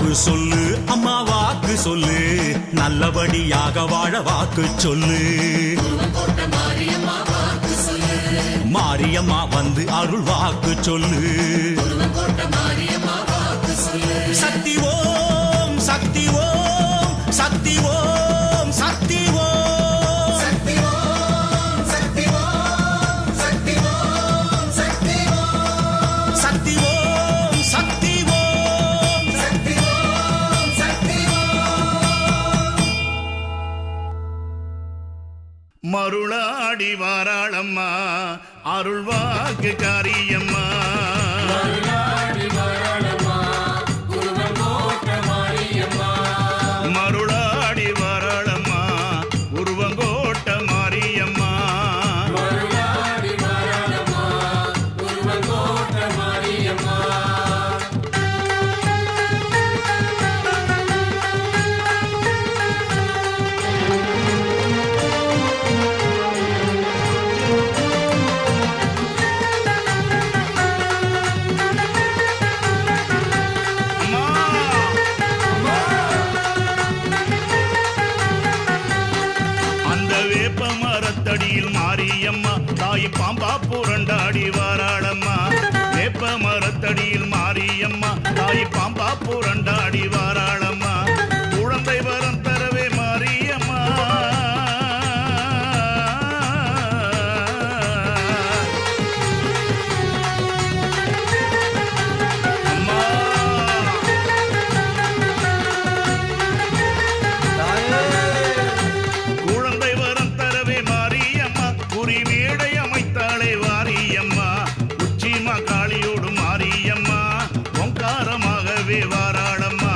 வாக்கு சொல்லு அம்மா வாக்கு சொல்லு, நல்லபடியாக வாழ வாக்கு சொல்லு. மாரியம்மா வந்து அருள் வாக்கு சொல்லு. சக்தி ஓம் சக்தி ஓம் சக்தி ஓம் சக்தி ஓம் சக்தி ஓம் சக்தி ஓம் சக்தி ஓம் சக்தி ஓம் சக்தி ஓம் சக்தி ஓம் சக்தி ஓம் சக்தி ஓம். மருளாடி வாராளம்மா அருள்வாக்கு காரியம்மா. மருளாடி வாராளம்மா உருவங்கோட்ட மாரியம்மா. வேப்பமரத்தடியில் மாரியம்மா தாய் பாம்பா புரண்டாடி வாராளம்மா. வேப்ப மரத்தடியில் மாரியம்மா தாய் பாம்பா புரண்டாடி வாராளம்மா. குழந்தை வரம் தரவே மாரியம்மா. வீடை அமைத்தாளே வாரியம்மா. உச்சிமா காளியோடு மாரியம்மா ஓங்காரமாகவே வாராளம்மா.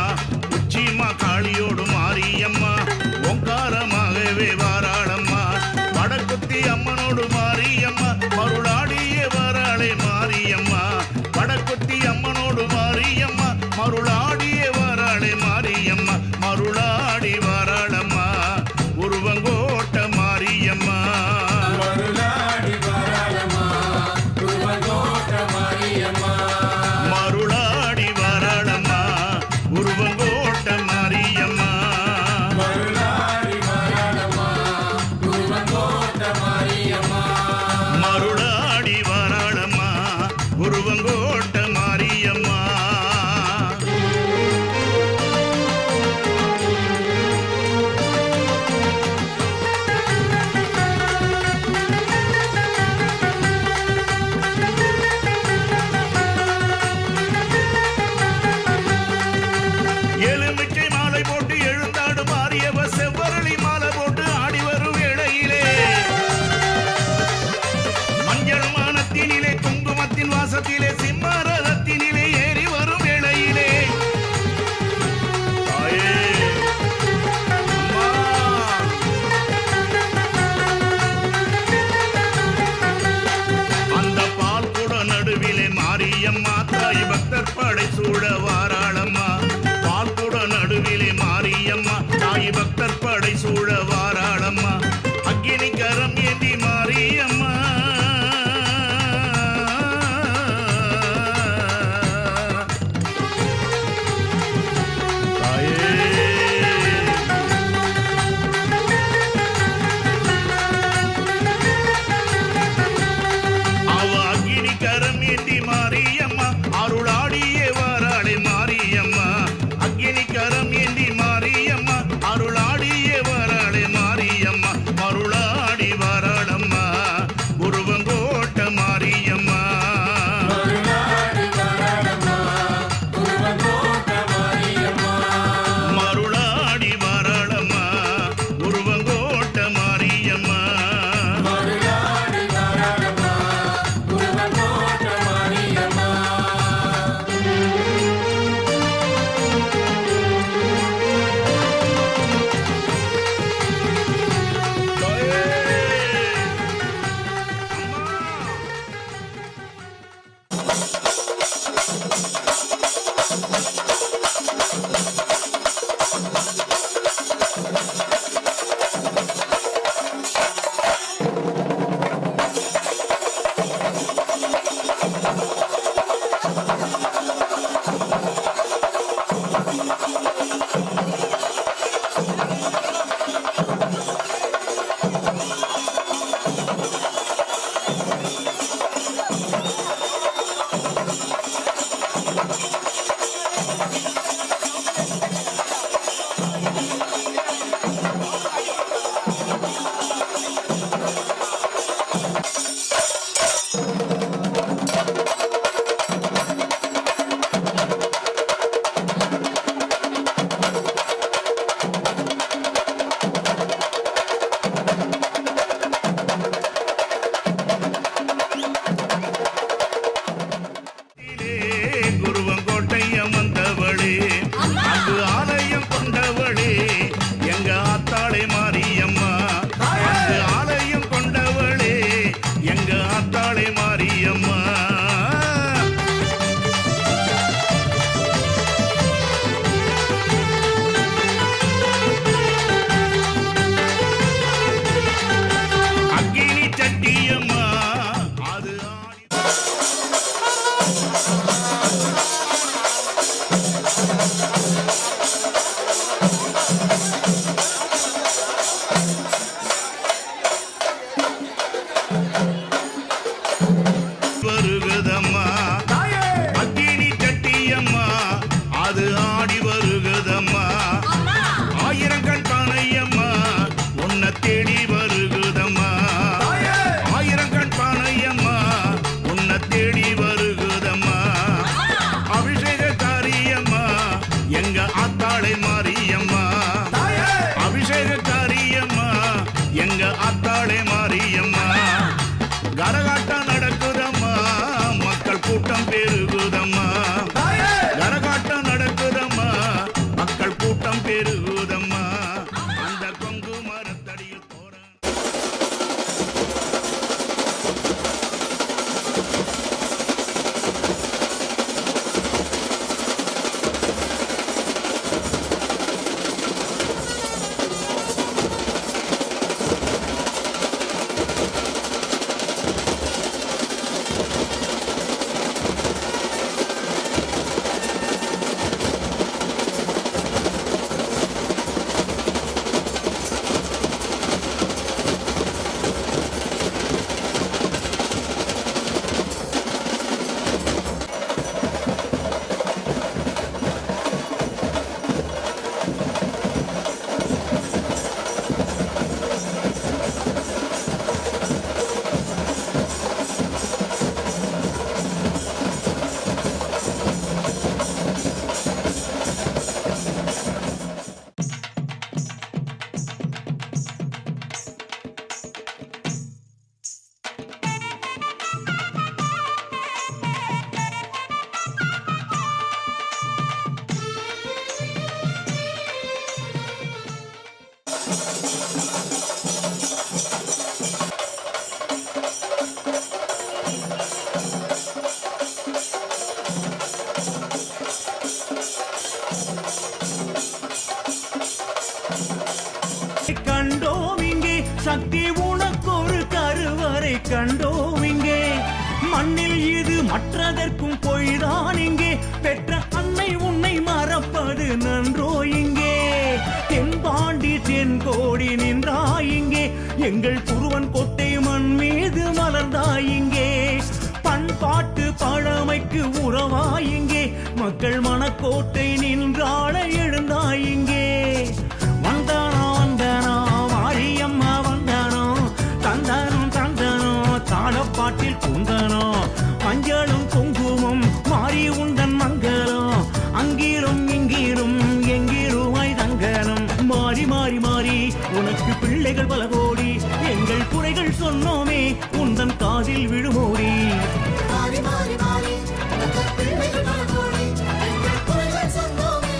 கண்டோம் இங்கே சக்தி உனக்கொரு கருவறை கண்டோம் இங்கே மண்ணில் இது மற்றதற்கும் பொய்தான் இங்கே பெற்ற அன்னை உன்னை மறப்பது நன்றோ இங்கே தென்பாண்டி தென்கோடி நின்றாய் இங்கே எங்கள் குருவன் கோட்டை மண் மீது மலர்ந்தாய் இங்கே பண்பாட்டு பழமைக்கு உறவாய் இங்கே மக்கள் மனக்கோட்டை நின்றாட எழுந்தாய் இங்கே வந்தானோ வந்தானோ மாரியம்மா வந்தானோ தந்தானோ தந்தானோ தாளப்பாட்டில் குந்தானோ மஞ்சளும் குங்குமம் மாறி உந்தன் மங்களம் அங்கீரும் இங்கீரும் எங்கீருமாய் தங்கனம் மாறி மாறி மாறி உனக்கு பிள்ளைகள் பல கோடி எங்கள் குறைகள் சொன்னோமே உந்தன் காதில் விழுமோடி மாறி மாறி மாறி உனக்கு பிள்ளைகள் பல கோடி எங்கள் குறைகள் சொன்னோமே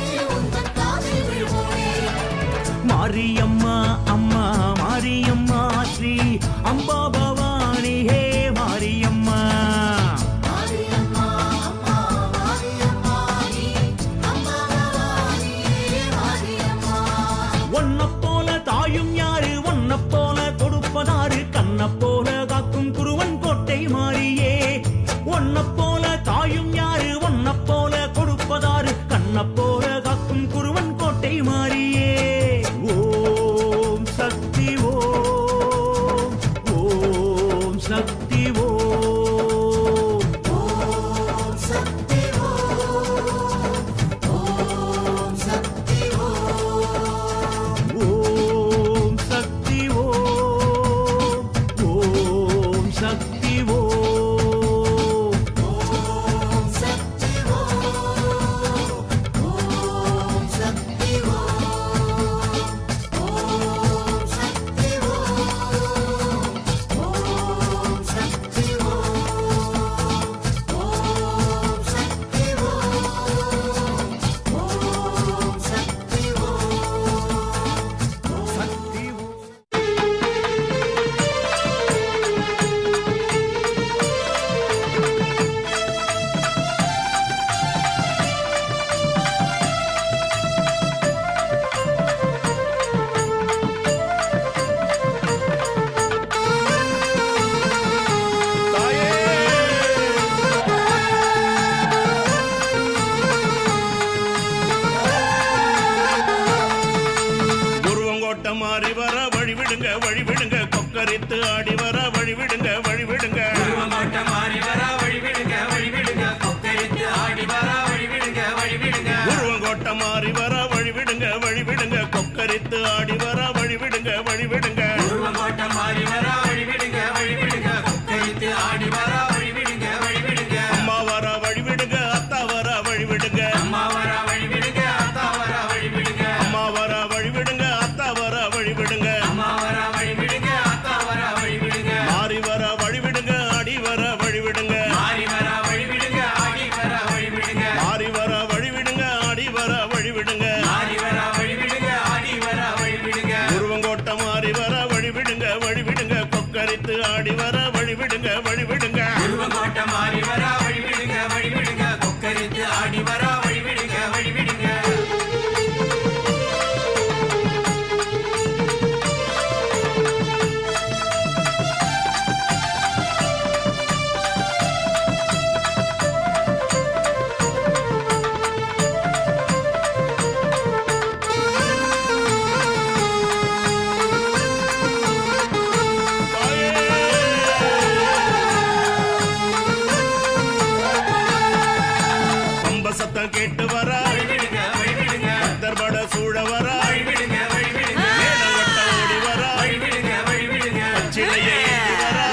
சத்தம் கேட்டு வரா கத்தர்பட சூழ வரா மேடம் வட்ட ஓடி வரா பச்சிலையை ஏந்தி வரா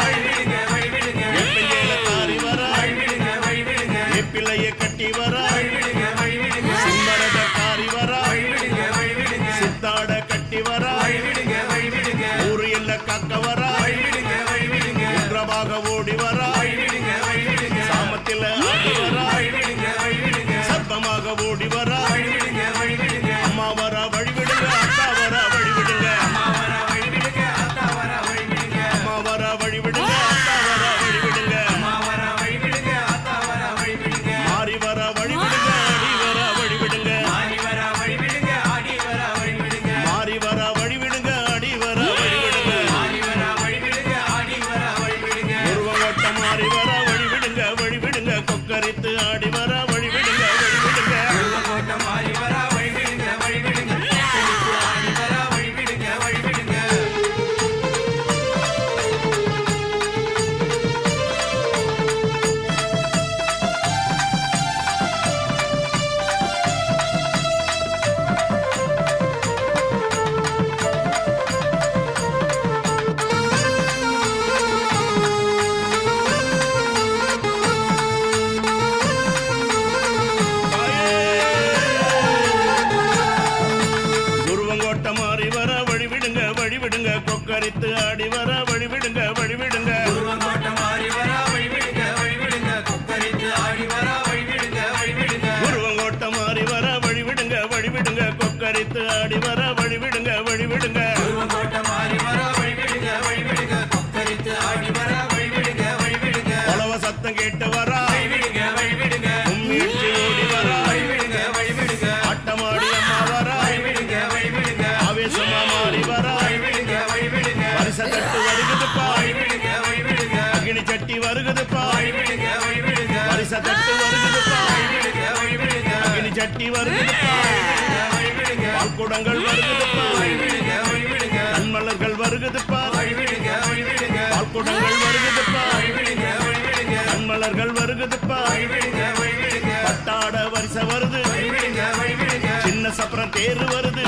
எப்பிள்ளையில தாரி வரா எப்பிள்ளையை கட்டி வரா சிம்மரத தாரி வரா சித்தாட கட்டி வரா ஊரு எல்ல காக்க வரா உக்ரமாக ஓடி வரா சாமத்தில ஆடி வரா சத்தமாக ஓடி வரா அம்மா வரா வழிவிடுங்க அத்தா வரா வழிவிடுங்க அம்மா வரா வழிவிடுங்க அத்தா வரா வழிவிடுங்க மாறி வரா வழிவிடுங்க அடி வரா வழிவிடுங்க மாறி வரா வழிவிடுங்க அடி வரா வழிவிடுங்க உருவங்கோட்டம் மாறி வரா வழிவிடுங்க வழிவிடுங்க கொக்கரித்து ஆடி வரா வழிவிடுங்க வழிவிடுங்க உருவங்கோட்டம் மாறி வரா வழிவிடுங்க வழிவிடுங்க கொக்கரித்து ஆடி வரா வழிவிடுங்க வழிவிடுங்க உருவங்கோட்டம் மாறி வரா வழிவிடுங்க வழிவிடுங்க கொக்கரித்து ஆடி வரா வழிவிடுங்க வழிவிடுங்க பலவ சத்தம் கேட்டு வரா உம்மிடிச்சு ஓடி வரா ஆட்டமாடி அம்மா வரா ஆவேசமா மாறி வரா பரிச தட்டு வருகுதுப்பா அக்னி சட்டி வருகுதுப்பா பரிச தட்டு வருகுதுப்பா அக்னி சட்டி வருகுதுப்பா பால்குடங்கள் வருகுதுப்பா கண்மலர்கள் வருகுதுப்பா பால்குடங்கள் வருகுதுப்பா கண்மலர்கள் வருகுதுப்பா பட்டாட வரிச வருது சின்ன சப்பரம் தேரு வருது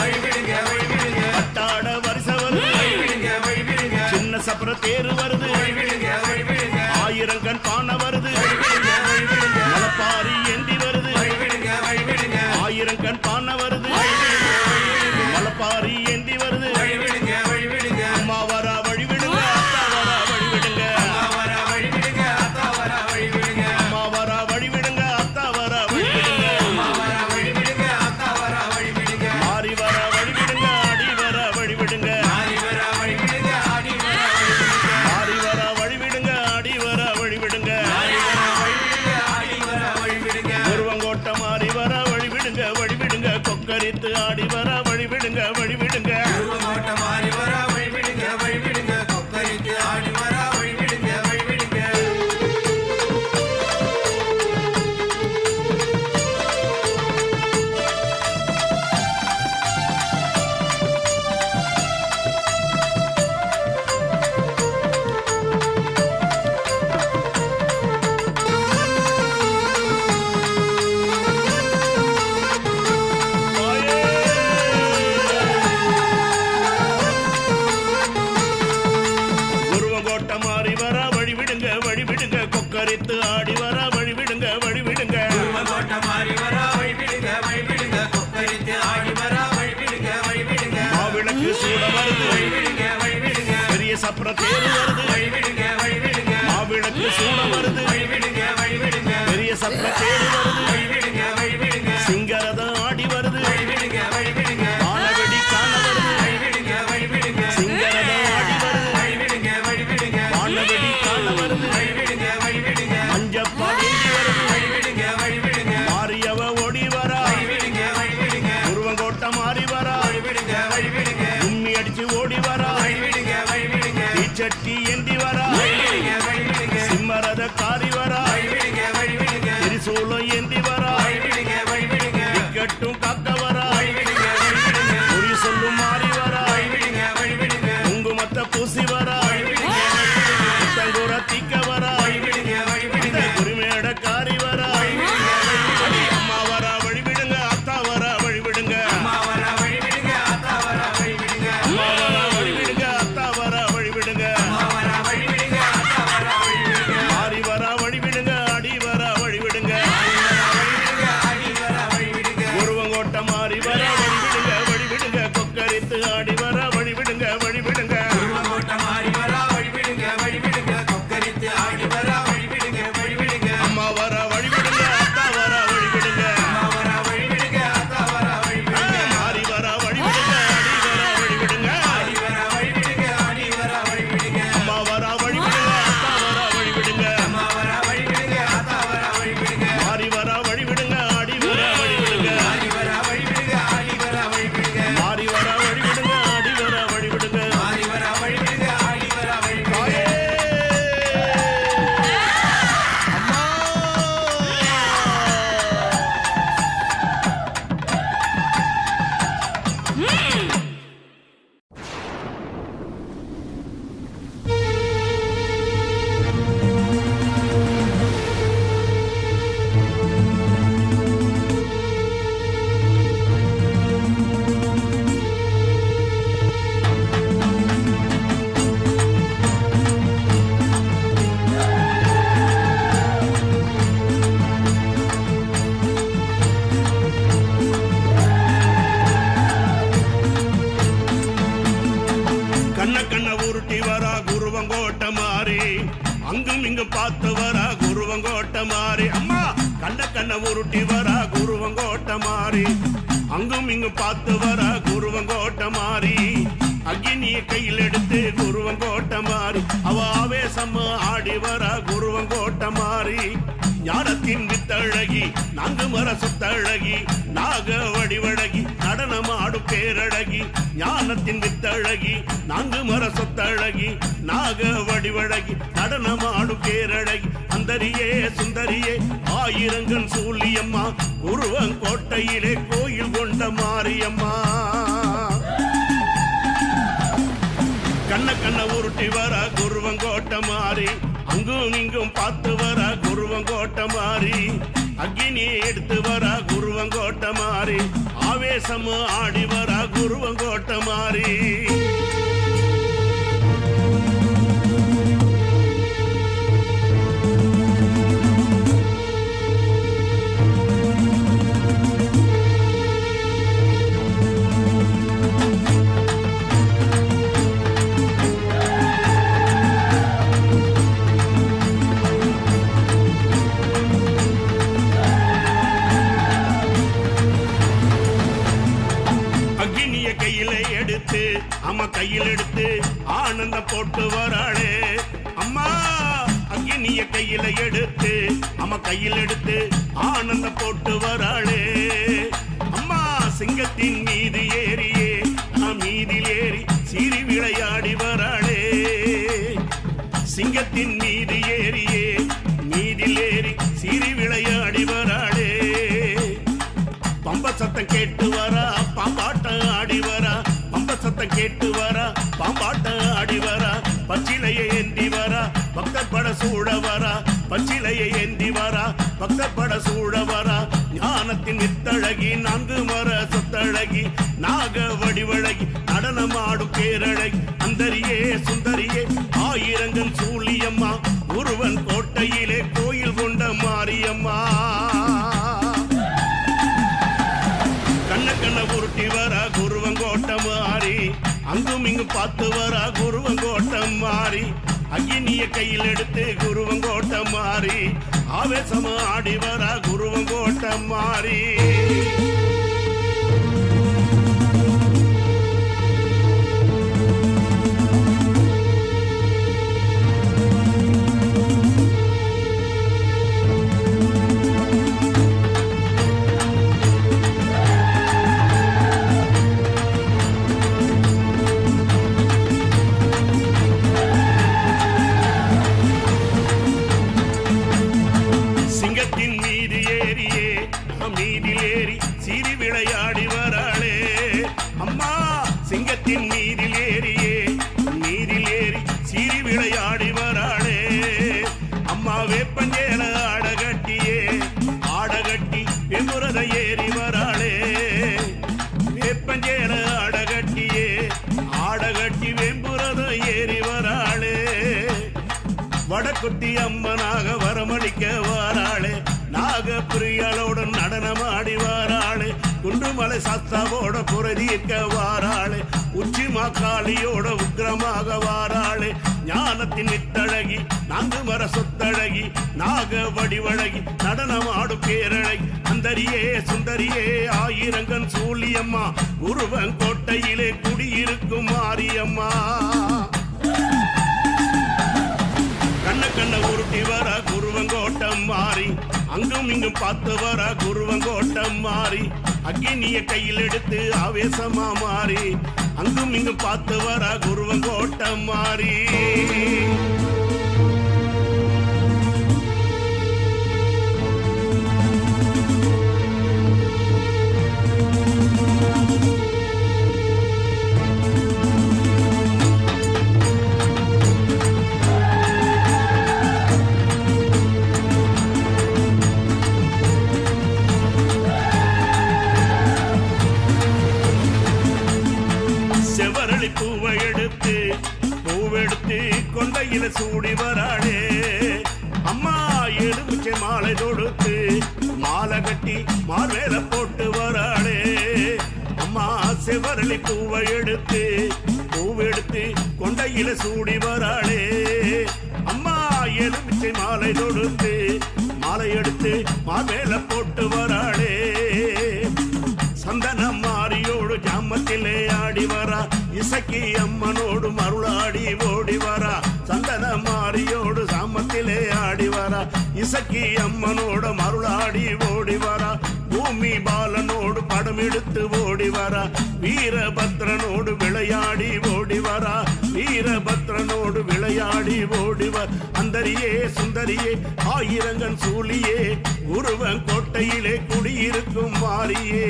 பட்டாட வரிச வருது சின்ன சப்பரம் தேரு வருது ஆயிரம் கண் பானை வருது மலப்பாரி ஏந்தி வருது ஆயிரம் கண் பானை வருது மலப்பாரி ஏந்தி வருது அம்மா வரா வழிவிடுங்க அத்தா வரா வழிவிடுங்க அம்மா வரா வழிவிடுங்க அத்தா வரா வழிவிடுங்க மாறி வரா வழிவிடுங்க அடி வரா வழிவிடுங்க மாறி வரா வழிவிடுங்க அடி வரா வழிவிடுங்க உருவங்கோட்ட மாறி வரா வழிவிடுங்க வழிவிடுங்க கொக்கரித்து ஆடி வரா வழிவிடுங்க வழிவிடுங்க கொக்கரித்து ஆடி வரா வழிவிடுங்க வழிவிடுங்க மாவிளக்கு சூட வருது பெரிய சப்பர தேரு வருது மாவிளக்கு சூட வருது பெரிய சப்பர தேரு வருது சிங்கரதம் ஆடி வருது வானவெடி காண வருது சிங்கரதம் ஆடி வருது வானவெடி காண வருது மஞ்சப்பால் ஏந்தி வருது மாரியவ ஓடி வரா உருவங்கோட்ட மாறி வரா உம்மி அடிச்சு ஓடி வரா தீச்சட்டி கோட்டை மாறி அம்மா கண்ண கண்ண உருட்டி வரா குருவங்கோட்டை மாறி அங்கும் இங்கும் பார்த்து வரா குருவங்கோட்டை மாறி அக்னிய கையில் எடுத்து குருவங்கோட்டை மாறி அவ ஆவேசம் ஆடி வரா குருவங்கோட்டை மாறி ஞானத்தின் வித்தழகி நான்கு மர சொத்தழகி நாக வடிவழகி நடனமாடும் பேரழகி ஞானத்தின் வித்தழகி நான்கு மர சொத்தழகி நாக வடிவழகி நடனமாடும் பேரழகி அந்தரியே சுந்தரியே ஆயிரங்கன் சூழியம்மா குருவங்கோட்டையிலே கோயில் கொண்ட மாரியம்மா கண்ண கண்ண உருட்டி வர குருவங்கோட்டை மாறி அங்கும் இங்கும் பார்த்து வர குருவங்கோட்டை மாறி அக்னியை எடுத்து வர குருவங்கோட்டை மாறி ஆவேசம் ஆடி வர குருவங்கோட்டை மாறி அம்மா கையில் எடுத்து ஆனந்தம் போட்டு வராளே அம்மா அக்னிய கையில எடுத்து அம்மா கையில் எடுத்து ஆனந்தம் போட்டு வராளே அம்மா சிங்கத்தின் மீது ஏறியே மீதில் ஏறி சிறி விளையாடி வராளே சிங்கத்தின் மீது ஏறியே மீதில் ஏறி சிறி விளையாடி வராளே பம்ப சத்தம் கேட்டு வரா பாம்பாட்டம் ஆடி வரா சத்தம் கேட்டு வரா பாம்பாட்டம் ஆடி வரா பச்சிலையை ஏந்தி வரா பக்தர் பட சூட வரா பச்சிலையை ஏந்தி வரா பக்தர் பட சூட வரா ஞானத்தின் வித்தழகி நான்கு மர சொத்தழகி நாக வடிவழகி நடனமாடும் பேரழகி அந்தரியே சுந்தரியே ஆயிரங்கன் சூழியம்மா குருவன் கோட்டையிலே கோயில் கொண்ட மாரியம்மா கண்ண கண்ண உருட்டி வரா குருவங்கோட்டை மாறி அங்கும் இங்கும் பார்த்து வரா குருவங்கோட்டை மாறி அக்னிய கையில் எடுத்து குருவங்கோட்டை மாறி ஆவேசம் ஆடி வரா குருவங்கோட்டை மாறி மீதில் ஏறி சிறி விளையாடி வராளே அம்மா சிங்கத்தின் மீதில் ஏறியே மீதில் ஏறி சிறி விளையாடி வராளே அம்மா வேப்பஞ்சேல ஆடகட்டி வெம்புரத ஏறி வராளே வேப்பஞ்சேல ஆடகட்டி வெம்புரத ஏறி வராளே வடக்குட்டி அம்மனாக வரமளிக்க வாராளே நாக பிரியாளோட நடனமாடி வாராளே குன்றுமலை சாஸ்தாவோட புரதிக்க வாராளே உச்சி மாக்காளியோட உக்கிரமாக வாராளே ஞானத்தின் வித்தழகி நான்கு மர சொத்தழகி நாக வடிவழகி நடனமாடும் பேரழகி அந்தரியே சுந்தரியே ஆயிரங்கன் சூழியம்மா குருவன் கோட்டையிலே குடியிருக்கும் மாரியம்மா கண்ண கண்ண உருட்டி வர குருவங்கோட்டம் மாறி அங்கும் இங்கும் பார்த்து வர குருவங்கோட்டம் மாறி அக்னிய கையில் எடுத்து ஆவேசமா மாறி அங்கும் இங்கும் பார்த்து வர குருவங்கோட்டம் மாறி பூவெடுத்து கொண்டையில சூடி வராளே அம்மா எலுமிச்சை மாலை தொடுத்து மாலை கட்டி மார்வேல போட்டு வராளே அம்மா செவரளி பூவெடுத்து கொண்டையில சூடி வராளே அம்மா எலுமிச்சை காமாட்சி மாலை தொடுத்து மாலை எடுத்து மாவேல போட்டு வராளே சந்தன மாரியோடு ஜாமத்திலே ஆடி வரா இசக்கி அம்மனோடு மருளாடி ஓடி வரா சந்தன மாரியோடு சாமத்திலே ஆடி வரா இசக்கி அம்மனோடு மருளாடி ஓடி வரா பூமி பாலனோடு படம் எடுத்து ஓடி வரா வீரபத்ரனோடு விளையாடி ஓடி வரா வீரபத்ரனோடு விளையாடி ஓடிவர் அந்தரியே சுந்தரியே ஆயிரங்கன் சூழியே உருவன் கோட்டையிலே குடியிருக்கும் மாரியே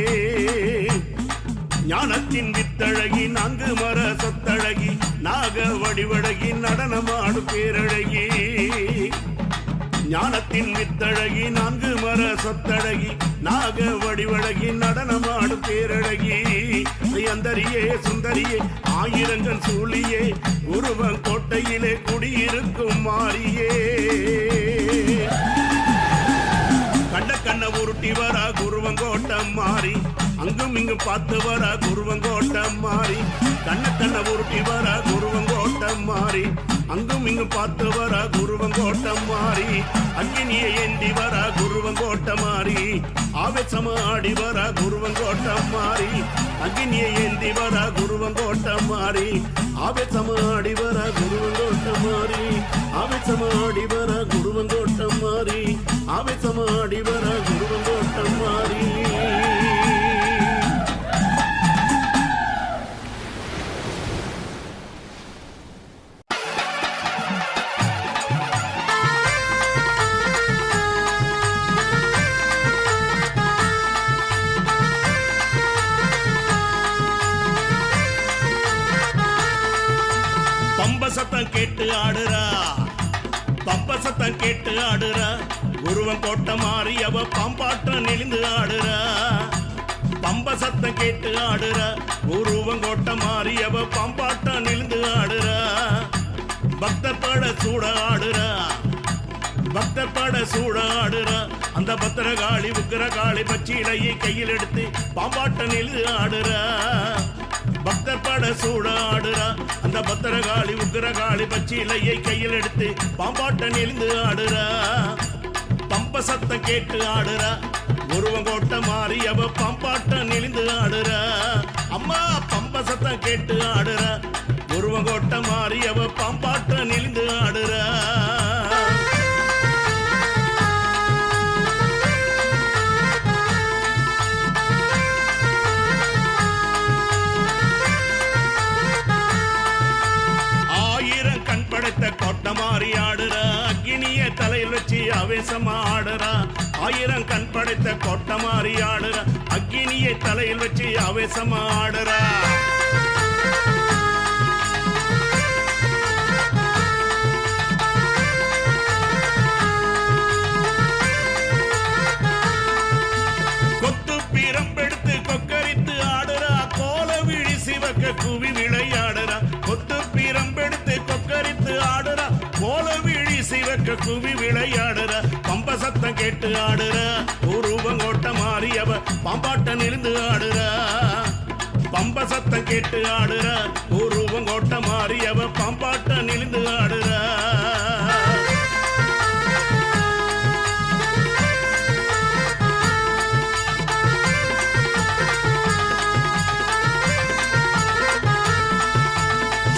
ஞானத்தின் வித்தழகி நான்கு மர சொத்தழகி நாக வடிவழகி நடனமாடு பேரழகி ஞானத்தின் வித்தழகி நான்கு மர சொத்தழகி நாக வடிவழகி நடனமாடு பேரழகி அந்தரியே சுந்தரியே ஆயிரங்கள் சூழியே உருவன் கோட்டையிலே குடியிருக்கும் மாரியே கண்ட கண்ண உருட்டி வரா குருவங்கோட்டம் மாறி அங்கும் இங்கும் பார்த்து வரா குருவங்கோட்டம் மாறி கண்ண கண்ண உருட்டி வரா குருவங்கோட்டம் மாறி அங்கும் இங்கும் பார்த்து வரா குருவங்கோட்டம் மாறி அக்கினியை ஏந்தி வரா குருவங்கோட்டம் மாறி ஆவேசமா ஆடி வரா குருவங்கோட்டம் மாறி அக்கினியை ஏந்தி வரா குருவங்கோட்டம் மாறி ஆவேசமா ஆடி வரா குருவங்கோட்டம் மாறி ஆவேசமா ஆடி வரா குருவங்கோட்டம் மாறி ஆவேசமா ஆடி வரா குருவங்கோட்டம் மாறி சத்தம் கேட்டு ஆடுறா பம்ப சத்தம் கேட்டு ஆடுறா குருவன் கோட்டை மாறி அவ பாம்பாட்டம் நெளிந்து ஆடுறா பம்ப சத்தம் கேட்டு ஆடுறா குருவன் கோட்டை மாறி அவ பாம்பாட்டம் நெளிந்து ஆடுறா பக்தர் பட சூட ஆடுறா பக்தர் பட சூட ஆடுறா அந்த பத்திரகாளி உக்கிரகாளி பச்சிலையை கையில் எடுத்து பாம்பாட்டம் நெளிந்து ஆடுறா பக்தர் பட சூட ஆடுறா அந்த பத்திரகாளி உக்கிரகாளி பச்சிலையை கையில் எடுத்து பாம்பாட்டம் நெளிந்து ஆடுறா பம்ப சத்தம் கேட்டு ஆடுறா உருவங்கோட்டை மாறி அவ பாம்பாட்டம் நெளிந்து ஆடுறா அம்மா பம்ப சத்தம் கேட்டு ஆடுறா உருவங்கோட்டை மாறி அவ பாம்பாட்டம் நெளிந்து ஆடுறா கோட்டை மாறி ஆடுறா அக்கினிய தலையில் வச்சு ஆவேசமா ஆடுறா ஆயிரம் கண் படைத்த கோட்டை மாறி ஆடுறா அக்கினிய தலையில் வச்சு ஆவேசமா ஆடுறா கொத்து பீரம்பெடுத்து கொக்கரித்து ஆடுறா கோல விழி சிவக்க குவி விளையாடுறா கொத்து பீரம்பெடுத்து கொக்கரித்து ஆடுறா கோல விழி சிவக்க குவி விளையாடுறா பம்ப சத்தம் கேட்டு ஆடுறா உருவங்கோட்டை மாறி அவ பாம்பாட்டம் நெளிந்து ஆடுறா பம்ப சத்தம் கேட்டு ஆடுறா உருவங்கோட்டை மாறி அவ பாம்பாட்டம் நெளிந்து ஆடுறா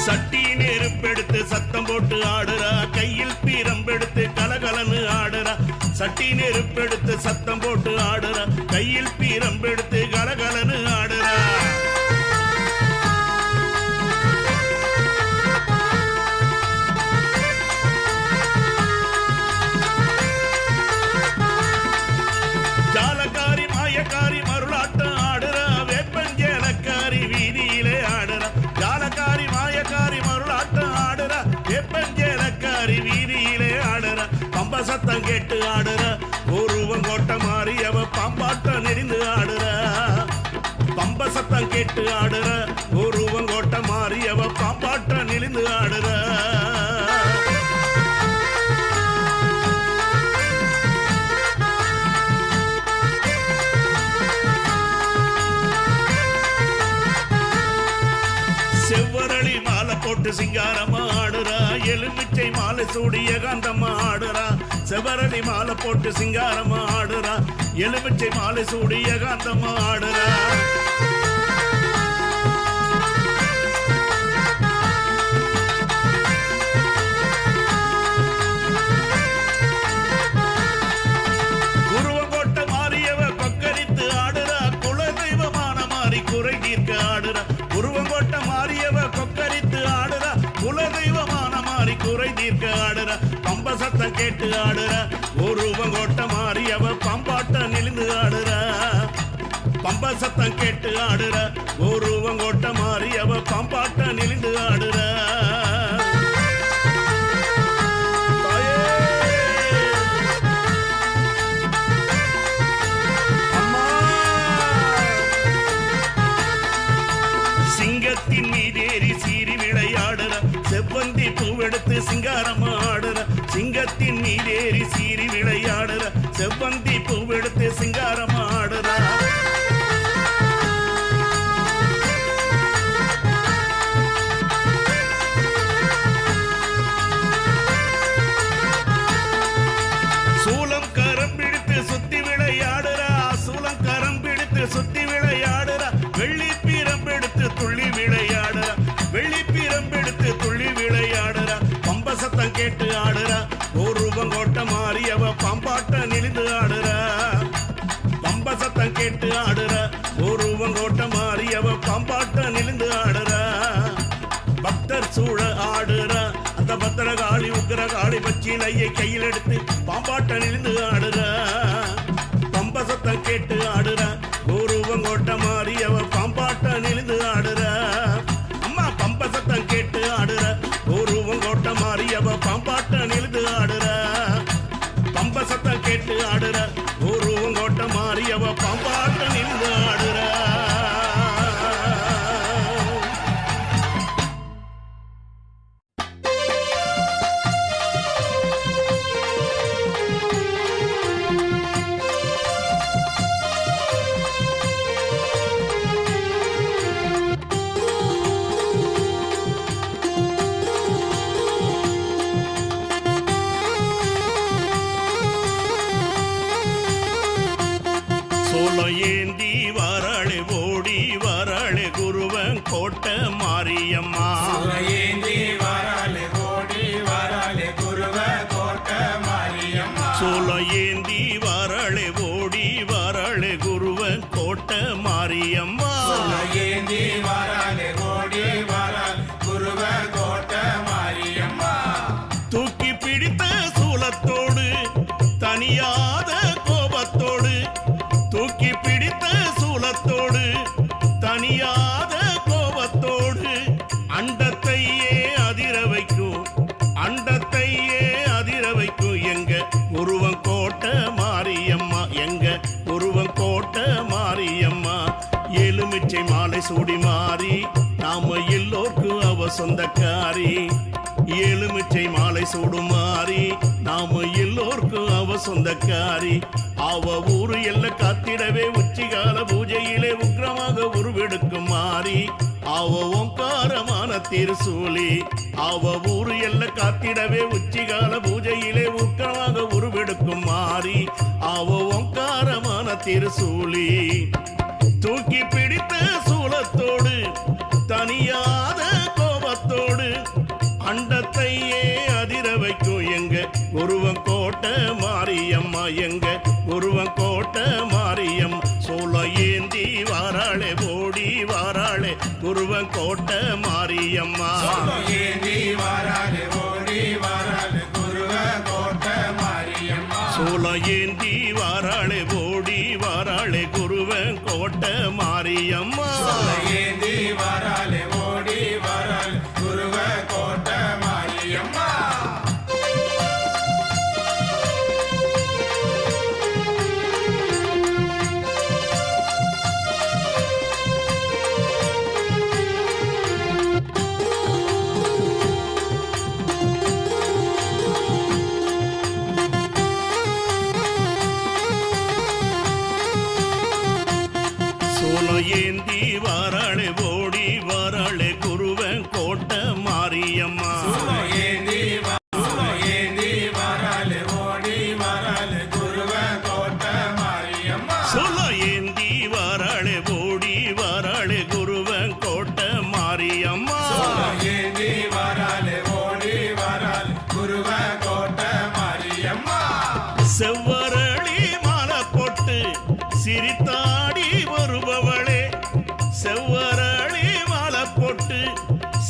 சட்டி நெருப்பெடுத்து சத்தம் போட்டு ஆடுறா கையில் பீரம்பெடுத்து கலகலன்னு ஆடுறா சட்டி நெருப்பெடுத்து சத்தம் போட்டு ஆடுறா கையில் பீரம்பெடுத்து கலகலன்னு ஆடுறா ஜாலக்காரி மாயக்காரி மருளாட்டம் ஆடுறா வேப்பஞ்சேலக்காரி வீதியிலே ஆடுறா ஜாலக்காரி மாயக்காரி மருளாட்டம் ஆடுறா வேப்பஞ்சேலக்காரி வீதியிலே ஆடுறா பம்ப சத்தம் கேட்டு ஆடுறா உருவங்கோட்டை மாறி அவ பாம்பாட்டம் நெளிந்து ஆடுறா பம்ப சத்தம் கேட்டு ஆடுறா உருவங்கோட்டை மாறி அவ பாம்பாட்டம் நெளிந்து ஆடுறா செவ்வரளி மாலை போட்டு சிங்காரமா ஆடுறா எலுமிச்சை மாலை சூடிய காந்தம்மா ஆடுறா செவரளி மாலை போட்டு சிங்காரம்மா ஆடுறா எலுமிச்சை மாலை சூடிய காந்தம்மா ஆடுறா குருவங்கோட்டை மாரியவ கொக்கரித்து ஆடுறா குலதெய்வமான மாறி குறை தீர்க்க ஆடுறா குருவங்கோட்டை மாரியவ கொக்கரித்து ஆடுறா குலதெய்வமான மாறி குறை தீர்க்க ஆடுறா பம்ப சத்தம் கேட்டு ஆடுறா குருவங்கோட்டை மாரியவ பம்பாட்ட நெளிந்து ஆடுறா பம்ப சத்தம் கேட்டு ஆடுறா குருவங்கோட்டை மாரியவ பம்பாட்ட நெளிந்து ஆடுறா சிங்கத்தின் மீதேறி சீறி விளையாடுற செவ்வந்தி பூவெடுத்து சிங்காரம்மா ஆடுற சிங்கத்தின் மீதேறி சீறி விளையாடுற செவ்வந்தி பூவெடுத்து சிங்காரம்மா ஆடுற சூலம் கரம் பிடித்து சுத்தி விளையாடுற சூலம் கரம் பிடித்து சுத்தி விளையாடுற வெள்ளி பீரம்பெடுத்து துள்ளி விளையாடுற வெள்ளி பீரம்பெடுத்து துள்ளி விளையாடுற பம்ப சத்தம் கேட்டு ஆடுற ஒருவங்கோட்டை மாறியவ பம்பாட்ட நெளிந்து ஆடுற பம்ப சத்தம் கேட்டு ஆடுற ஒருவங்கோட்டை மாறியவ பம்பாட்ட நெளிந்து ஆடுற பக்தர் சூழ ஆடுற அந்த பத்திரகாளி உக்கிரகாளி பச்சிலையை கையில் எடுத்து பாம்பாட்ட நெளிந்து ஆடுற பம்ப சத்தம் கேட்டு ஆடுற குருவங்கோட்டை மாறியவ பாம்பாட்ட நெளிந்து ஆடுற அம்மா பம்ப சத்தம் கேட்டு ஆடுற குருவங்கோட்டை மாறியவ பாம்பாட்ட நெளிந்து ஆடுற பம்ப சத்தம் கேட்டு ஆடுற குருவங்கோட்டை மாறியவ பாம்பாட்ட நெளிந்து ஆடுற சோளம் ஏந்தி வராளே ஓடி வராளே குருவன் கோட்டை மாரியம்மா ஏந்தி வராளே ஓடி வராளே குருவ கோட்டை மாரியம்மா சோளம் ஏந்தி வராளே ஓடி வராளே குருவன் கோட்டை மாரியம்மா ஏந்தி வராளே ஓடி வராள் குருவ கோட்டை மாரியம்மா தூக்கி பிடித்த சூலத்தோடு தனியாத கோபத்தோடு தூக்கி பிடித்த சூலத்தோடு தனியாத கோபத்தோடு அண்டத்தையே அதிர வைக்கும் அண்டத்தையே அதிர வைக்கும் எங்க உருவங்கோட்டை மாரியம்மா எங்க உருவங்கோட்டை மாரியம்மா எலுமிச்சை மாலை சூடி மாறி நாம எல்லோருக்கும் அவ சொந்தக்காரி எலுமிச்சை மாலை சூடுமாறி நாம எல்லோருக்கும் அவ சொந்தக்காரி அவ ஊரு எல்ல காத்திடவே உச்சிகால பூஜையிலே உக்கிரமாக உருவெடுக்கும் மாறி அவ ஓங்காரமான திருசூலி அவ ஊரு எல்ல காத்திடவே உச்சிகால பூஜையிலே உக்கிரமாக உருவெடுக்கும் மாறி அவ ஓங்காரமான திருசூலி தூக்கி பிடித்த சூலத்தோடு தனியாத கோபத்தோடு அண்டத்தையே அதிர வைக்கும் எங்க உருவங்கோட்டை மாரியம்மா எங்க உருவங்கோட்டை மாரியம் சோள ஏந்தி வாராளே ஓடி வாராளே உருவங்கோட்டை மாரியம்மா ஏந்தி வராளே ஓடி வராளே குருவ கோட்டை மாரியம்மா சோள ஏந்தி வாராளே ஓடி வாராளே குருவங்கோட்டை மாரியம்மா ஏந்தி வராளே ஓடி வராளே குருவ கோட்டை மாரியம்மா ஏந்தி வாராளே ஓடி வாராளே குருவன் கோட்டை மாரியம்மா ஏந்தி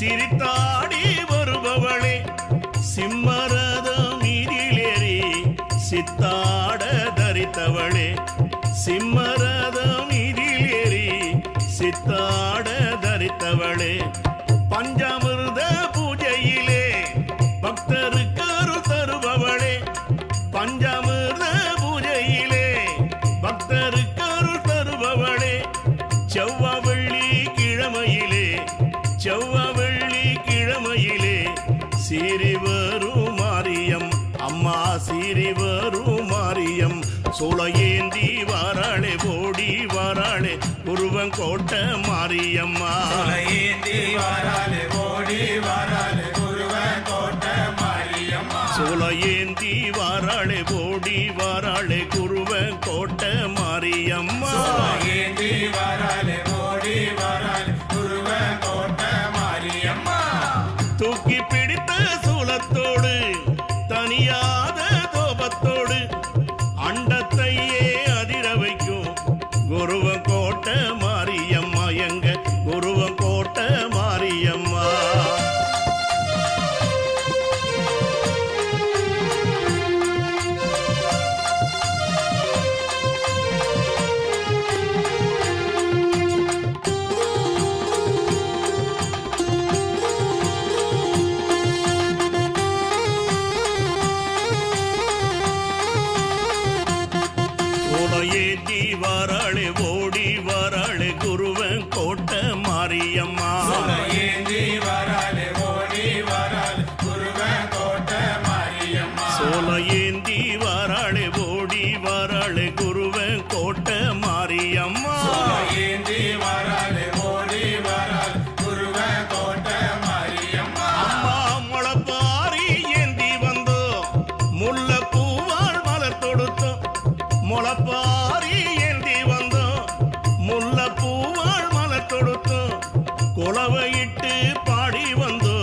சிரித்தாடி வருபவளே சிம்மரதம் மீதிலேறி சித்தாட தரித்தவளே சிம்மரதம் மீதிலேறி சித்தாட தரித்தவளே பஞ்சாமிர்த பூஜையிலே பக்தருக்கு அருள் தருபவளே பஞ்சாமிர்த பூஜையிலே பக்தருக்கு அருள் தருபவளே செவ்வா வெள்ளி கிழமையிலே செவ்வா வெள்ளி கிழமையிலே சீறி வரும் மாரியம் அம்மா சீறி வரும் மாரியம் சூளையேந்தி வாராளே ஓடி வாராளே குருவங்கோட்ட மாரியம்மா ஏந்தி வாராலே ஓடி வாராலே குருவங்கோட்ட மாரியம்மா சூளையேந்தி வாராளே ஓடி வாராளே குருவங்கோட்ட மாரியம்மா ஏந்தி வாராலே ஓடி வாராலே குருவங்கோட்ட மாரியம்மா தூக்கி பிடித்த சூலத்தோடு தனியாத கோபத்தோடு அண்டத்தையே அதிர வைக்கும் குருவங்கோட்ட மாரியம்மா எங்க குருவங்கோட்ட மாரியம்மா ஏந்தி வாராளே ஓடி வாராளே குருவங்கோட்ட மாரியம்மா ஏந்தி வாராலே ஓடி வாராலே குருவங்கோட்ட மாரியம்மா சோல ஏந்தி வாராளே ஓடி வாராளே குருவங்கோட்ட மாரியம்மா ஏந்தி வாராலே ஓடி வாராலே குருவங்கோட்ட மாரியம்மா அம்மா முளப்பாரி ஏந்தி வந்தோ முல்ல பூவாள் மலர் தொடுத்தோம் முளப்பாரி ஏந்தி வந்தோ முல்ல பூவாள் மலர் தொடுத்தோம் குலவையிட்டு பாடி வந்தோ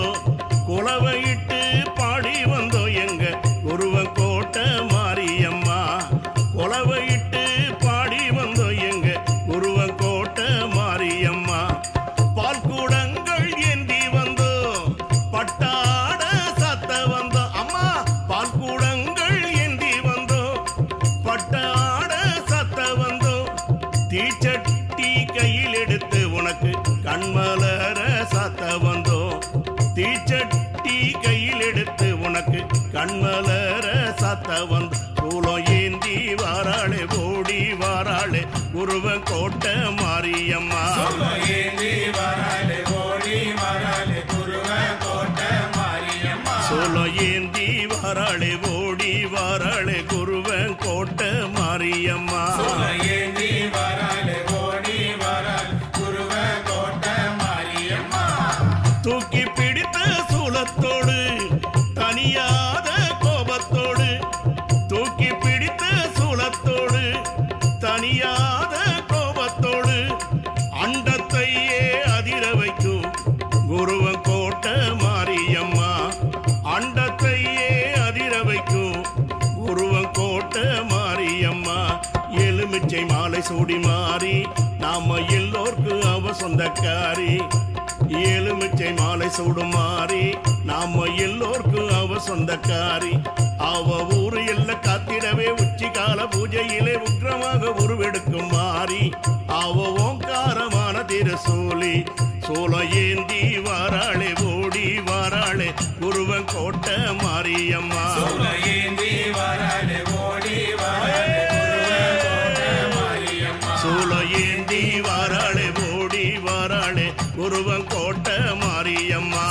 குலவையிட்டு பாடி வந்தோ எங்க குருவங்கோட்ட மாரியம்மா குலவையிட்டு பாடி வந்தோ எங்க குருவங்கோட்ட மாரியம்மா பால் கூடங்கள் ஏந்தி வந்தோ பட்டாட சத்த வந்தோ அம்மா பால் கூடங்கள் ஏந்தி வந்தோ பட்டாட சத்த வந்தோ தீச்சட்டி கையில் எடுத்து உனக்கு கண்மலர சத்த வந்தோ தீச்சட்டி கையில் எடுத்து உனக்கு கண்மலர சத்த வந்தோ சூலம் ஏந்தி வாராளே ஓடி வாராளே குருவங்கோட்ட மாரியம்மா ஏந்தி வாராலே ஓடி வாராலே குருவங்கோட்ட மாரியம்மா சூலம் ஏந்தி வாராளே ஓடி வாராளே குருவங்கோட்ட மாரியம்மா ஏந்தி வாராலே ஓடி வாராலே குருவங்கோட்ட மாரியம்மா தூக்கி பிடித்த சூலத்தோடு தனியாத கோபத்தோடு தூக்கி பிடித்த சூலத்தோடு தனியாத கோபத்தோடு அண்டத்தையே அதிர வைக்கும் குருவங்கோட்ட மாரியம்மா அண்டத்தையே அதிர வைக்கும் குருவங்கோட்ட மாரியம்மா எலுமிச்சை மாலை சூடி மாறி நாம எல்லோர்க்கு அவ சொந்தக்காரி எலுமிச்சை மாலை சூடும் மாறி நாம எல்லோர்க்கு அவ சொந்தக்காரி அவ ஊரு எல்ல காத்திடவே உச்சி கால பூஜையிலே உக்கிரமாக உருவெடுக்கும் மாறி அவ ஓங்காரமான திருசூலி சோல ஏந்தி வாராளே ஓடி வாராளே குருவங்கோட்ட மாரியம்மா ஏந்தி வாராலே ஓடி வாராலே குருவங்கோட்ட மாரியம்மா சூல ஏந்தி வாராளே ஓடி வாராளே குருவங்கோட்ட மாரியம்மா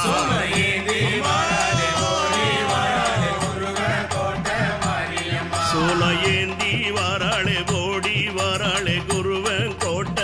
ஏந்தி வாராலே ஓடி வாராலே குருவங்கோட்ட மாரியம்மா சூல ஏந்தி வாராளே ஓடி வாராளே குருவங்கோட்ட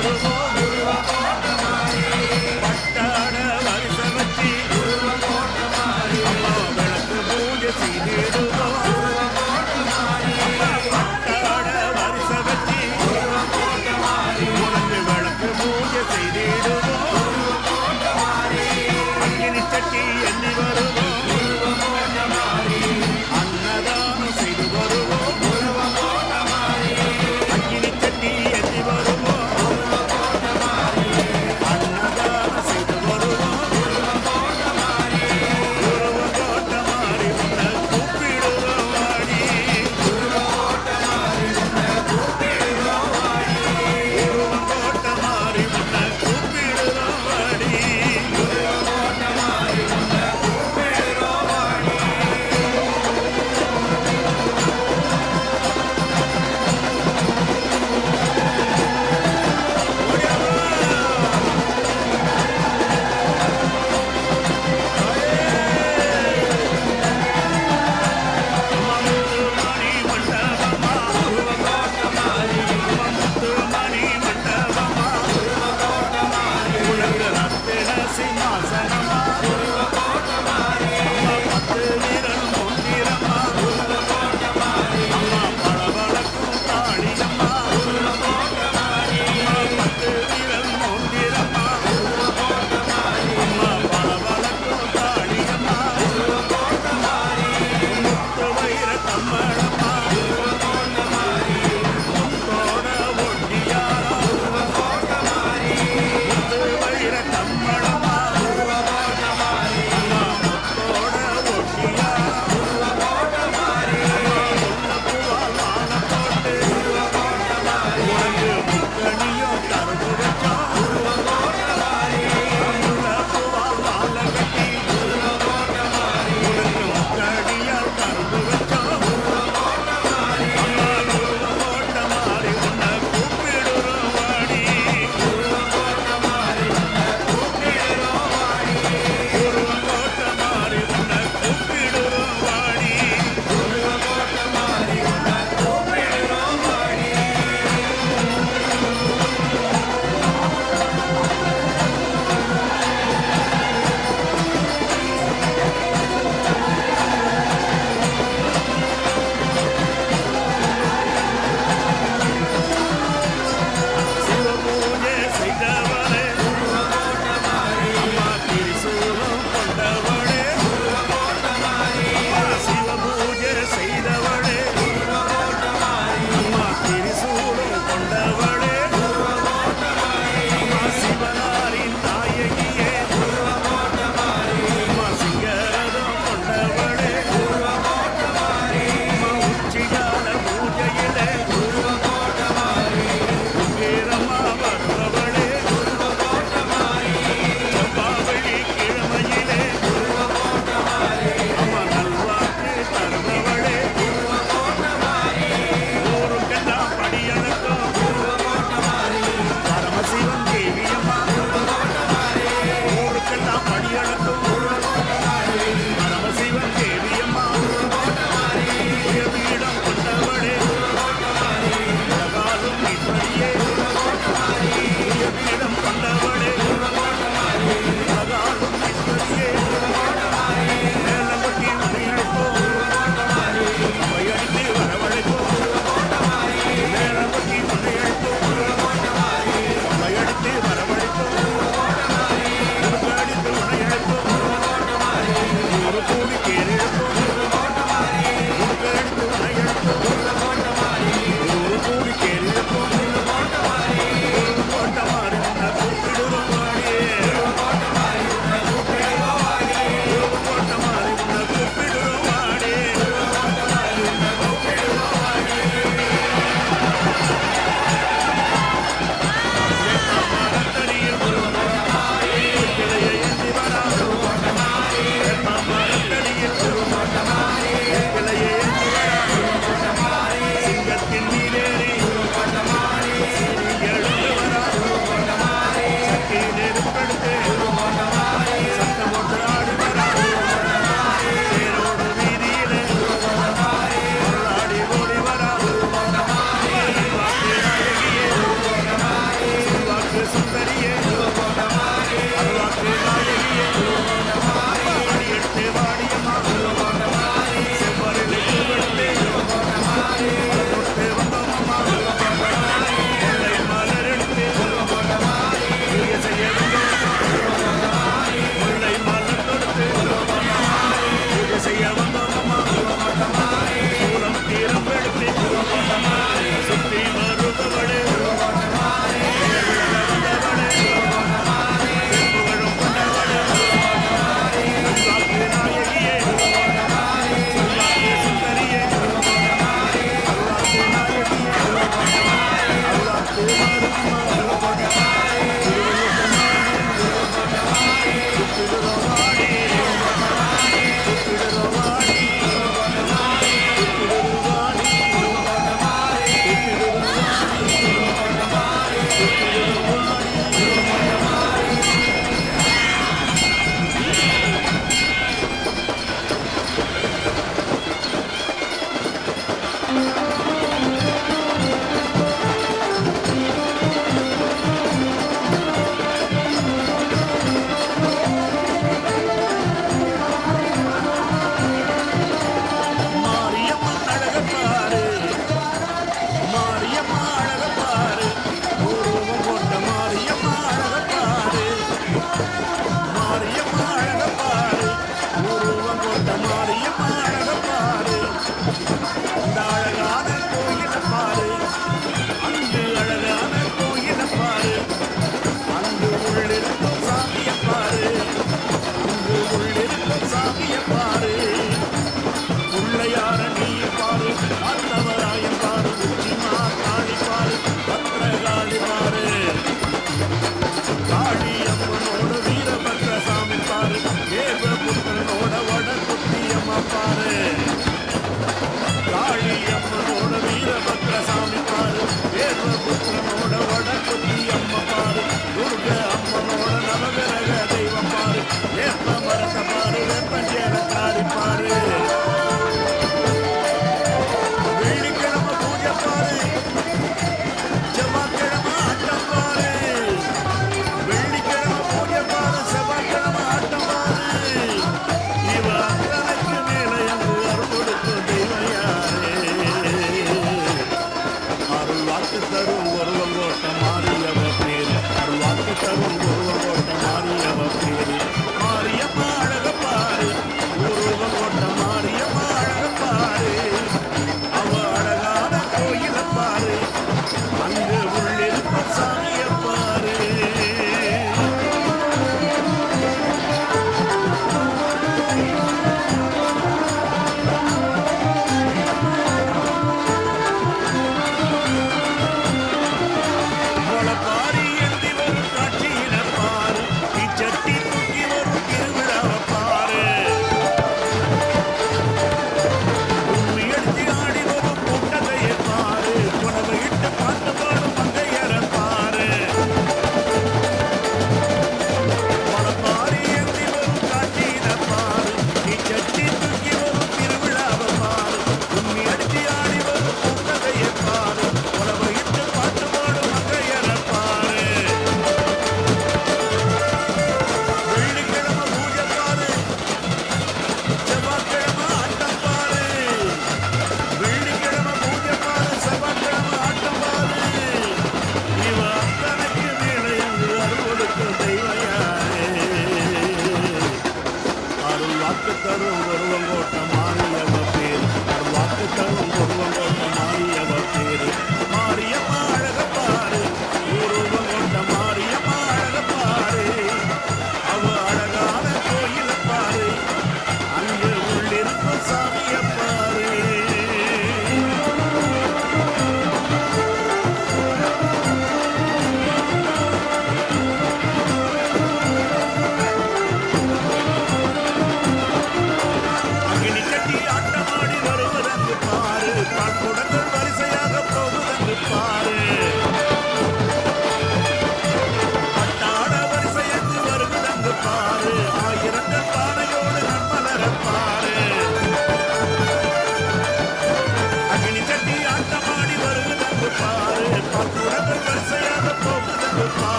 வருவோம் பட்டாட வரிசை வச்சு அம்மா விளக்கு பூஜை செய்திடுவோம் பட்டாட வரிசை வச்சு உனக்கு விளக்கு பூஜை செய்திடுவோம் அக்கினி சட்டி எண்ணி வருவோம் அன்னதானம் செய்து வருவோம் அக்கினி சட்டி எண்ணி வருவோம்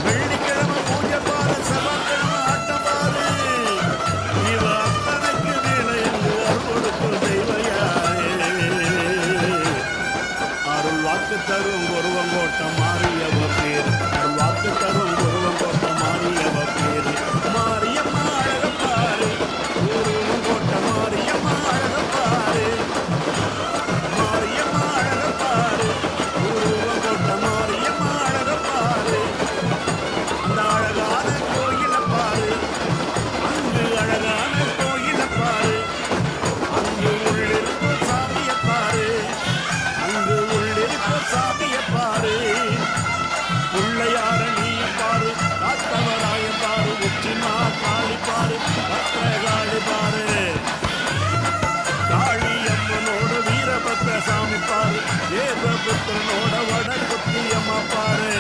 வெள்ளிக்கிழமை பூஜை பாரு, செவ்வாய்க்கிழமை ஆட்டம் பாரு. இவ அத்தனைக்கு மேல எங்கு அருள் தெய்வ யாரே. அருள் வாக்கு தரும் ஒருவங்கோட்டம் மாறியவ பேர். அருள் வாக்கு தரும் ஒருவங்கோட்டம் மாறியவ பேர். மாரியம்மா அழகப்பாரு, ஒருவங்கோட்டம் மாரியம்மா அழகப்பாரு. மாரியம்மா அழகப்பாரு, ஒருவங்கோட்டம் மாரியம்மா அழகப்பாரு. அந்த அழகான கோயில பாரு, அங்கு அழகான கோயில பாரு. அங்கு உள்ளிருக்கும் சாமிய பாரு, அங்கு உள்ளிருக்கும் சாமிய பாரு. பிள்ளையார நீ பாரு, காத்தவராய பாரு, உச்சிமா காளி பாரு, பத்திரகாளி பாரு. காளி அம்மனோட வீரபத்ர சாமி பாரு, தேவபுத்திரனோட வடகுத்தி அம்மா பாரு.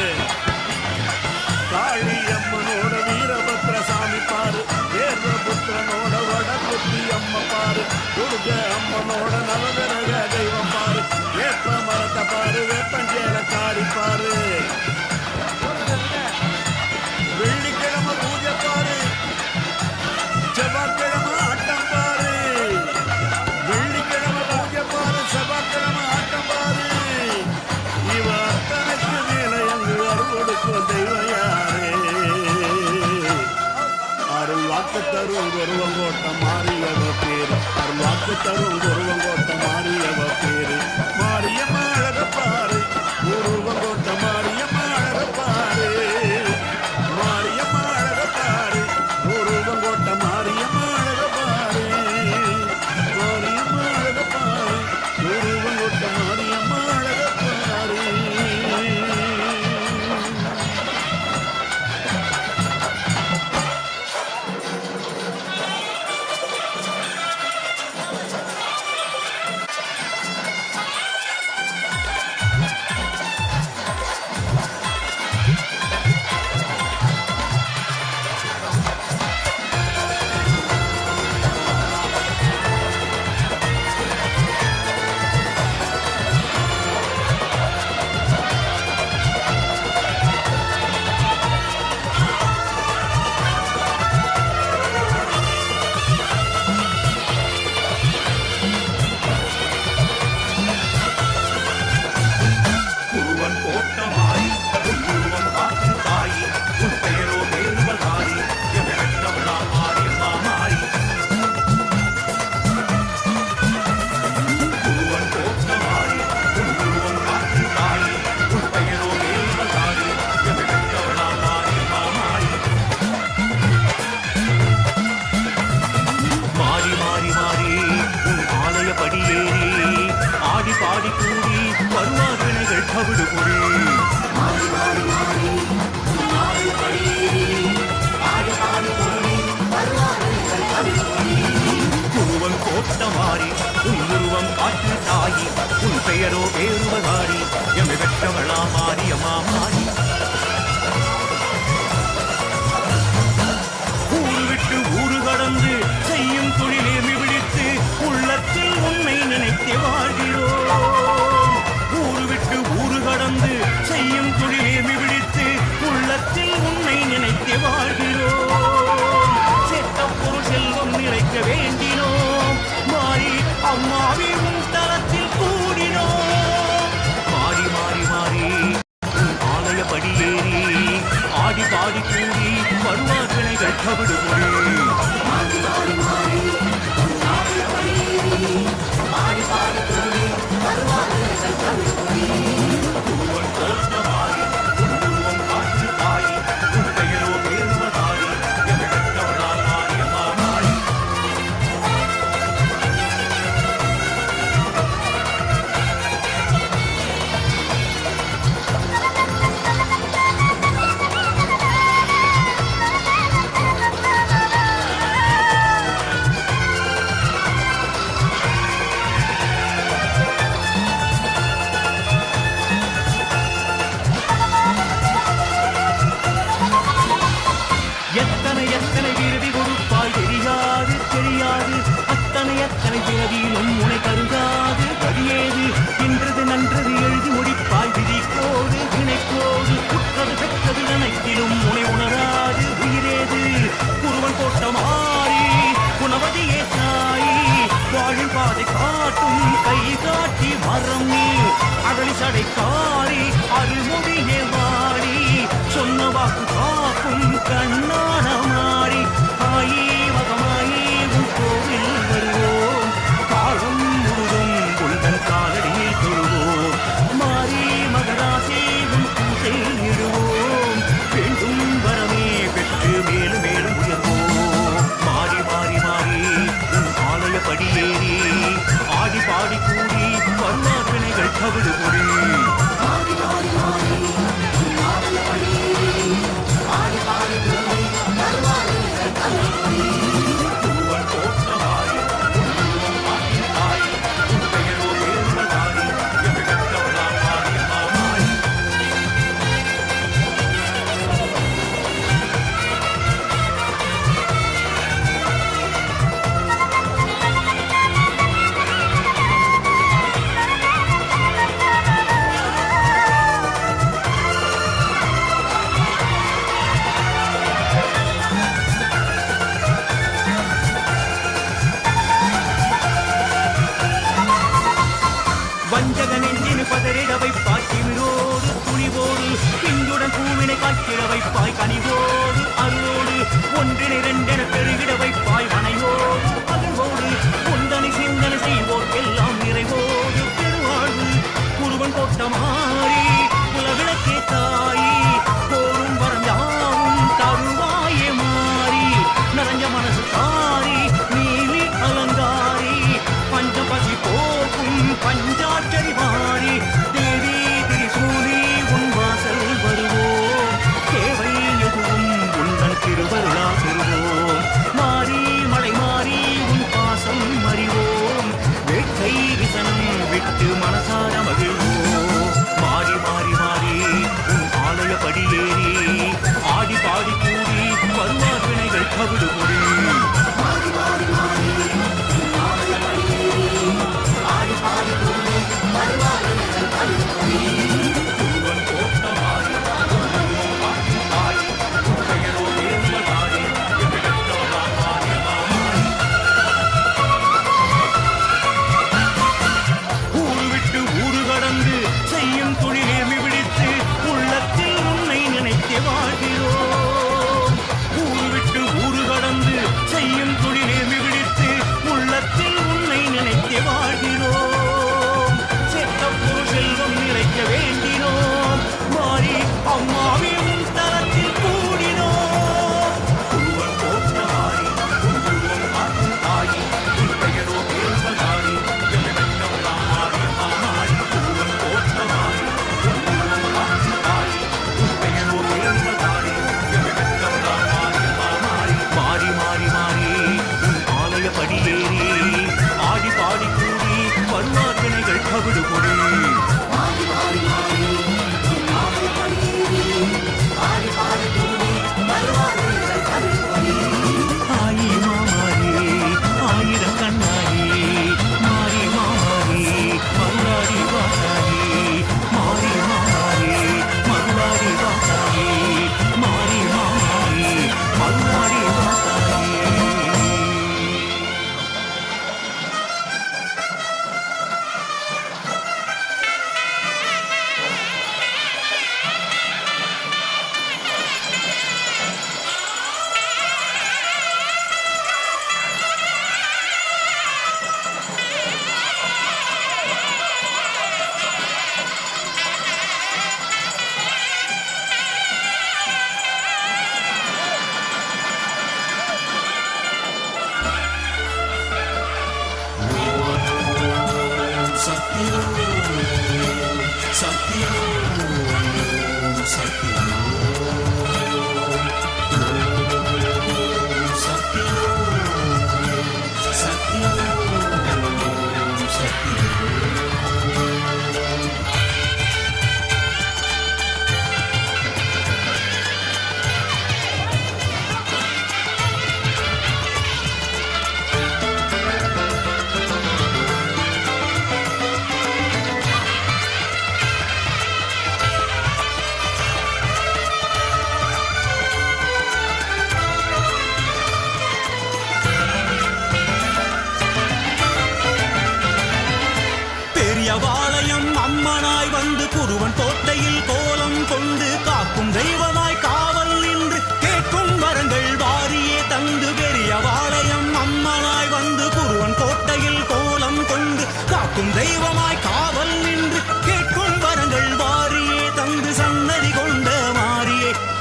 காளி அம்மனோட வீரபத்ர சாமி பாரு, தேவபுத்திரனோட வடகுத்தி அம்மா பாரு. துர்க அம்மனோட நவகிரக தெய்வம் பாரு, வேப்ப மரத்தை பாரு, வேப்பஞ்சேல காரி பாரு. வெள்ளிக்கிழமை பூஜை பாரு, செவ்வாய்க்கிழமை ஆட்டம் பாரு. வெள்ளிக்கிழமை பூஜை பாரு, செவ்வாய்க்கிழமை ஆட்டம் பாரு. இவ அத்தனைக்கு மேல எங்கு அருள் தெய்வ யாரே. அருள் வாக்கு தரும் ஒருவங்கோட்டம் மாறியவ பேரு. அருள் வாக்கு தரும் ஒருவங்கோட்டம் மாறியவ பேரு. மாரியம்மா அழகப்பாரு, ஒருவங்கோட்டம் மாரியம்மா அழகப்பாரு. மாரியம்மா அழகப்பாரு, ஒருவங்கோட்டம் மாரியம்மா அழகப்பாரு. மாரியம்மா அழகப்பாரு, ஒருவங்கோட்டம் மாரியம்மா அழகப்பாரு. குருவன் கோட்டமாய் உருவம் காக்கும் தாயி, உன் பெயரோ வேறுவதாரி, எவ்வளவளா மாரியம்மா மாறி. குருவன் கோட்டமாய் உருவம் காக்கும் தாயி, உன் பெயரோ வேறுவதாரி, எவ்வளவளா மாரியம்மா மாறி. மாறி மாறி மாறி உன் ஆலய படியேறி, ஆடி பாடி கூடி வருவார்கள் கவிடு பொறி. குருவன் கோட்டமாரி உன் உருவம் காட்டு தாயி, உன் பெயரோ வேறுவதாரி, எமை பெற்றவளா மாரியம்மா மாறி. ஊரு விட்டு ஊரு கடந்து செய்யும் தொழிலே விழித்து, உள்ளத்தில் உன்னை நினைத்து வாழ்கிறோம். ஊரு விட்டு ஊரு கடந்து செய்யும் தொழிலே விழித்து, உள்ளத்தில் உன்னை நினைத்து வாழ்கிறோம். சேர்த்த பொருள் செல்வம் நிறைக்க வேண்டினோம், மாறி அம்மாவி உன் தலத்தில் கூடினோம். மாறி மாறி மாறி உன் ஆலய படியேறி, ஆடி பாடி கூடி வருவார்கள் கவிடு பொறி. குருவன் கோட்டமாரி உன் உருவம் காட்டு தாயி, உன் பெயரோ வேறுவதாரி, எமை பெற்றவளா மாரியம்மா மாறி. அனைத்திலும் உனை உணராது உயிரேது குருவன் போட்ட மாறி குணவதியே தாயி வாழும் பாதை காட்டும் கை காட்டி மரம் நீ அகலி சடைக்காரி அருள்மொழியே வாடி சொன்ன வாக்கு காக்கும் கண்ணான மாறி ஆயி மகமாயி உன் கோவில் வருவோம் காலம் முழுதும் உள்தன் காலடியில் தொழுவோம் மாறி மகராசி உன் பூசை இடுவோம் வேண்டும் வரமே பெற்று மேலும் மேலும் உயர்வோம் மாறி மாறி மாறி உன் ஆலய படியேறி ஆடி பாடி கூடி வர்ணாபிணைகள் கவிடு பொறி மாறி மாறி மாறி உன் ஆலய படியேறி ஆடி பாடி கூடி வர்ணாபிணைகள் கவிடு பொறி உன் கோட்டமாய் உன் உருவம் காட்டின் தாய் உன் பெயரோ பேருமதாரி எங்கள் கட்டவளா மாரியம்மாய் வஞ்சக நெஞ்சினு பதறிட வைப்பாய் திமிரோடு துணிவோடு பிந்துடன் பூவினை காய்ச்சிட வைப்பாய் கனிவோடு அருளோடு ஒன்றினை இரண்டென பெருகிட வைப்பாய் வனையோடு பகவோடு ஒன்றனை சிந்தனை செய்வோர்க்கெல்லாம் நிறைவோடு பெருவாழ்வு குருவன் போட்ட மாறி குலவிளக்கே தாயி கோரும் வரம் யாவும் தருவாயே மாறி நிறைஞ்ச மனசு தாரி நீலி அலங்காரி பஞ்சபசி போக்கும் பஞ்சாட்சரி மாறி தேவி திரிசூலி உன் வாசல் வருவோம் தேவை எதுவும்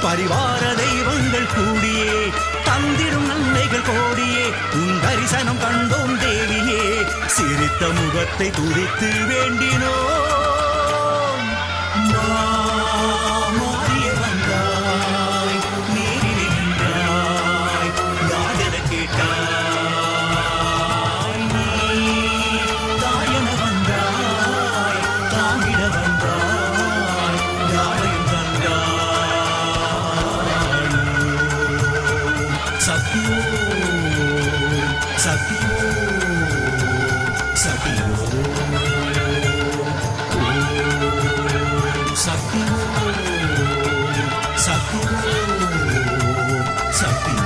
பரிவார தெய்வங்கள் கூடியே தந்திடும் நன்மைகள் கோடியே உன் தரிசனம் கண்டோம் தேவியே சிரித்த முகத்தை துதித்து வேண்டினோம் மாறியே வந்தாய் நேரில் நின்றாய் யாதென கேட்டாய் நீ தாயென வந்தாய் தாங்கிட வந்தாய் யாரையும் தந்தாய் சத்தியோ சத்தியோ சத்தியோ சத்தியோ சத்தியோ சத்தியோ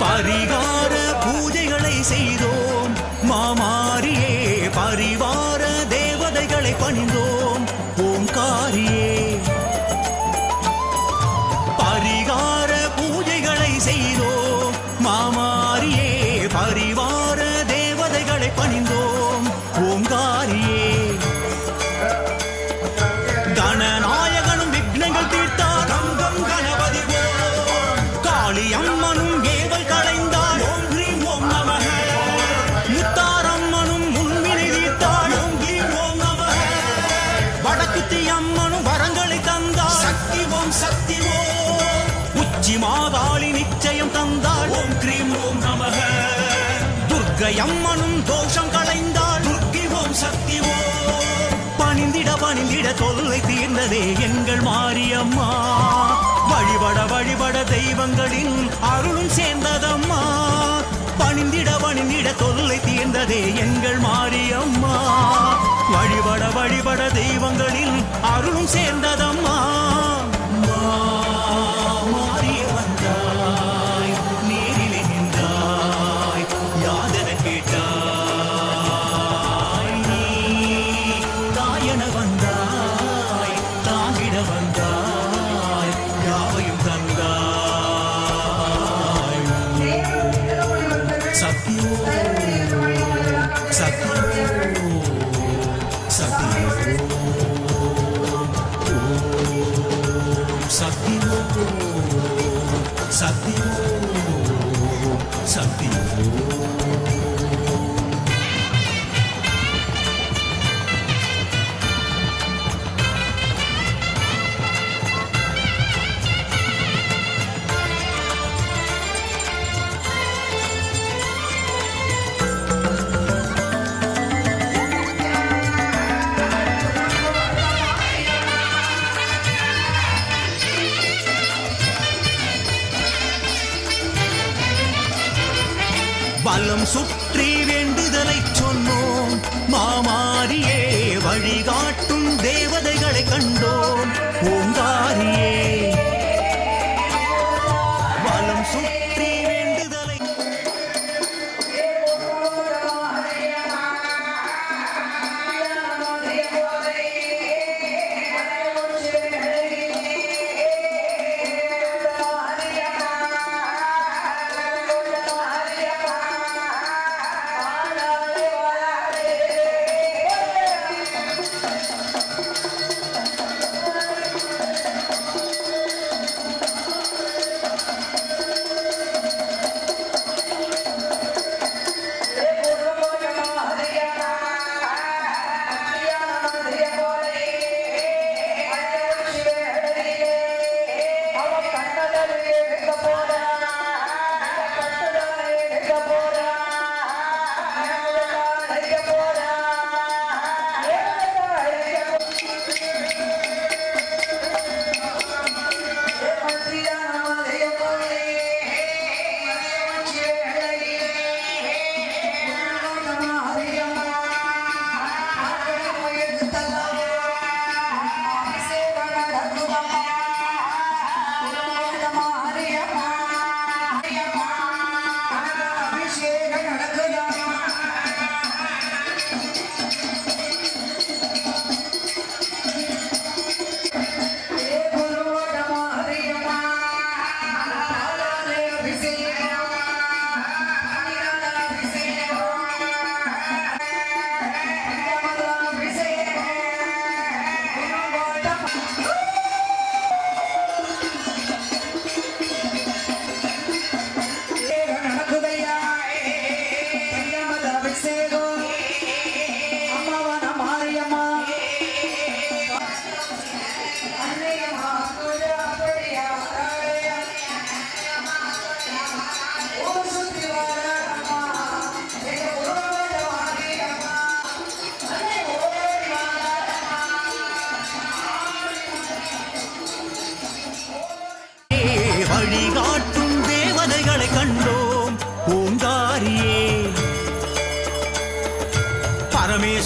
பரிகார பூஜைகளை செய்தோம் மாமாரியே பரிவார தேவதைகளை பணிந்தோம் ஓங்காரியே பரிகார பூஜைகளை செய்தோம் மாமாரியே பரிவார தேவதைகளை பணிந்தோம் ஓங்காரியே கணநாயகனும் விக்னங்கள் தீர்த்தார் தங்கம் கணபதி ஓம் காளியம்மனும் ஏவல் களைந்தாள் ஓம் ஹ்ரீம் ஓம் நமஹ முத்தாரம்மனும் முன்வினை தீர்த்தாள் ஓம் ஹ்ரீம் ஓம் நமஹ வடக்குத்தி அம்மனும் வரங்களை தந்தாள் சக்தி ஓம் சக்தி ஓம் உச்சி மாகாளி நிச்சயம் தந்தாள் ஓம் ஹ்ரீம் ஓம் நமஹ துர்க்கை அம்மனும் தோஷம் களைந்தாள் துர்க்கி ஓம் சக்தி ஓம் பணிந்திட பணிந்திட தொல்லை தீர்ந்ததே எங்கள் மாரியம்மா வழிபட வழிபட தெய்வங்களின் அருளும் சேர்ந்ததம்மா பணிந்திட பணிந்திட தொல்லை தீர்ந்ததே எங்கள் மாரியம்மா வழிபட வழிபட தெய்வங்களின் அருளும் சேர்ந்ததம்மா மாறிய வந்தாய் நேரிலே நின்றாய் யாதென கேட்டாய் நீ தாயென வந்தாய் தாங்கிட வந்தாய் யாவையும் தந்தாய் சத்தியோ சத்தியோ சத்தியோ சத்தியோ சத்தியோ சத்தியோ வலம் சுற்றி வேண்டுதலை சொன்னோம் மாமாரியே வழிகாட்டும் தேவதைகளை கண்டோம் ஓங்காரியே வலம் சுற்றி வேண்டுதலை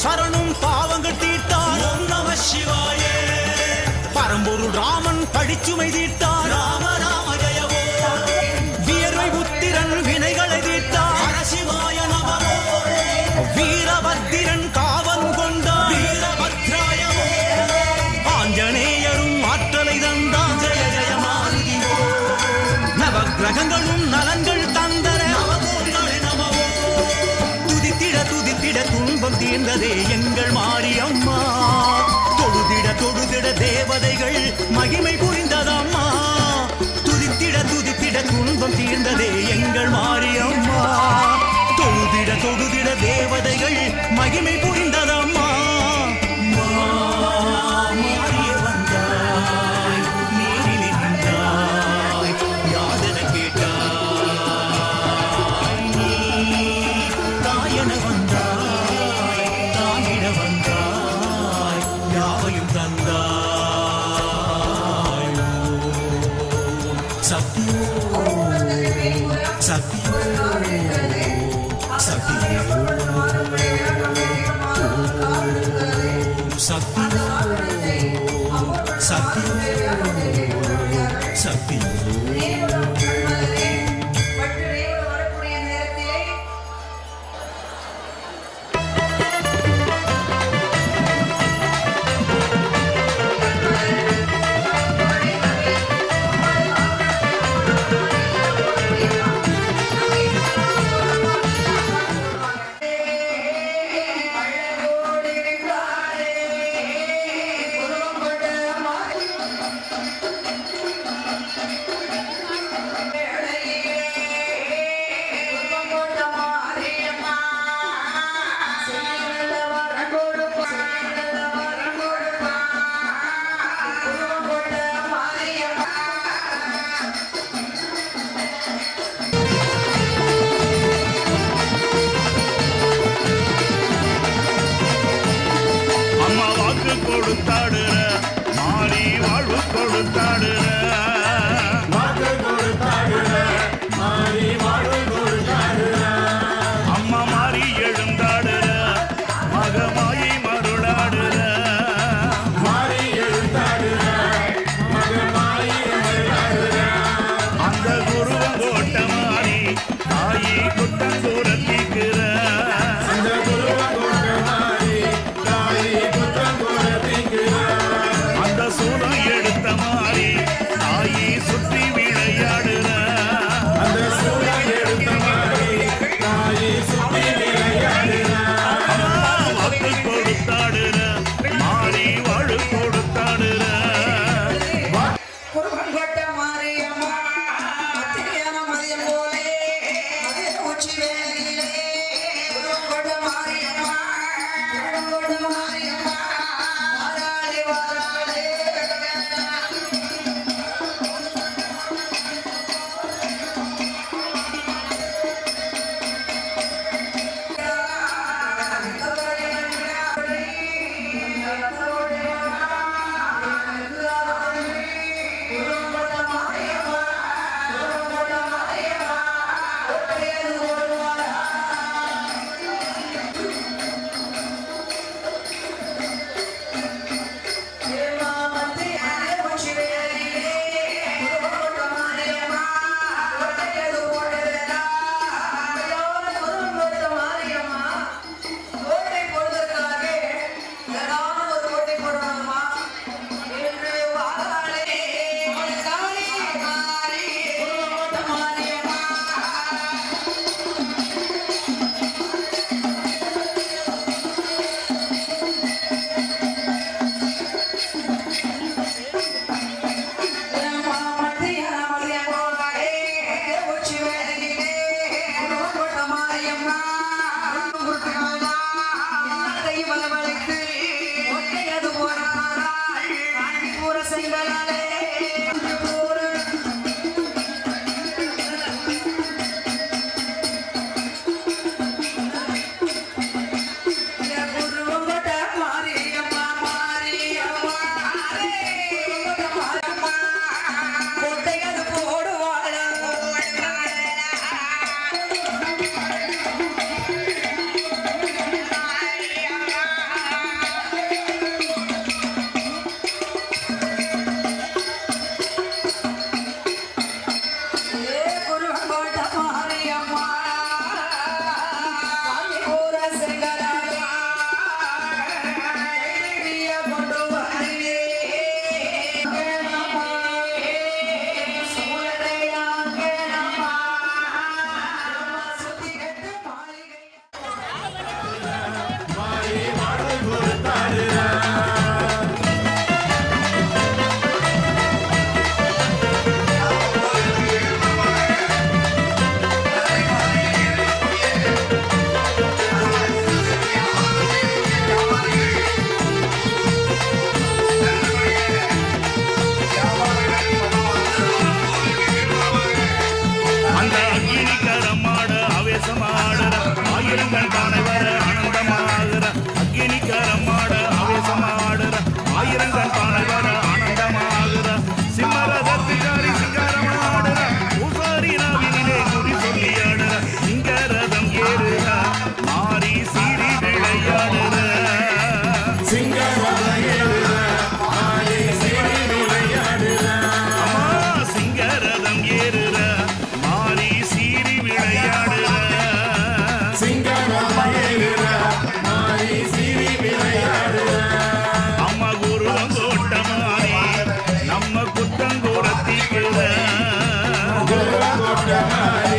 சரணும் பாவங்கள் தீர்த்தார் ஓம் நம சிவாயே பரம்பொருள் ராமன் படிச்சுமை தீர்த்தார் ராம ராம ஜெயவோ வியர்வை புத்திரன் வினைகளை தீர்த்தார் சிவாய நமோ வீரபத்திரன் காவல் கொண்டார் வீரபத்ராயவோ ஆஞ்சநேயரும் ஆற்றலை தந்தான் ஜெய ஜெய மாருதிவோ நவக்கிரகங்களும் நலன்கள் தந்தன நவகோள்களே நமோ துதித்திட துதித்திட துன்பம் தீர்ந்ததே எங்கள் மாரியம்மா தொழுதிட தொழுதிட தேவதைகள் மகிமை புரிந்ததம்மா துதித்திட துதித்திட துன்பம் தீர்ந்ததே எங்கள் மாரியம்மா தொழுதிட தொழுதிட தேவதைகள் மகிமை புரிந்ததம்மா மாறிய வந்தாய் நேரில் நின்றாய் யாதன கேட்டாய் நீ தாயன வந்தாய் தாங்கிட வந்தாய் யாவையும் தந்தாய் சக்தியோ சக்தியோ சக்தியோ சக்தியோ சக்தியோ சக்தியோ Thank you.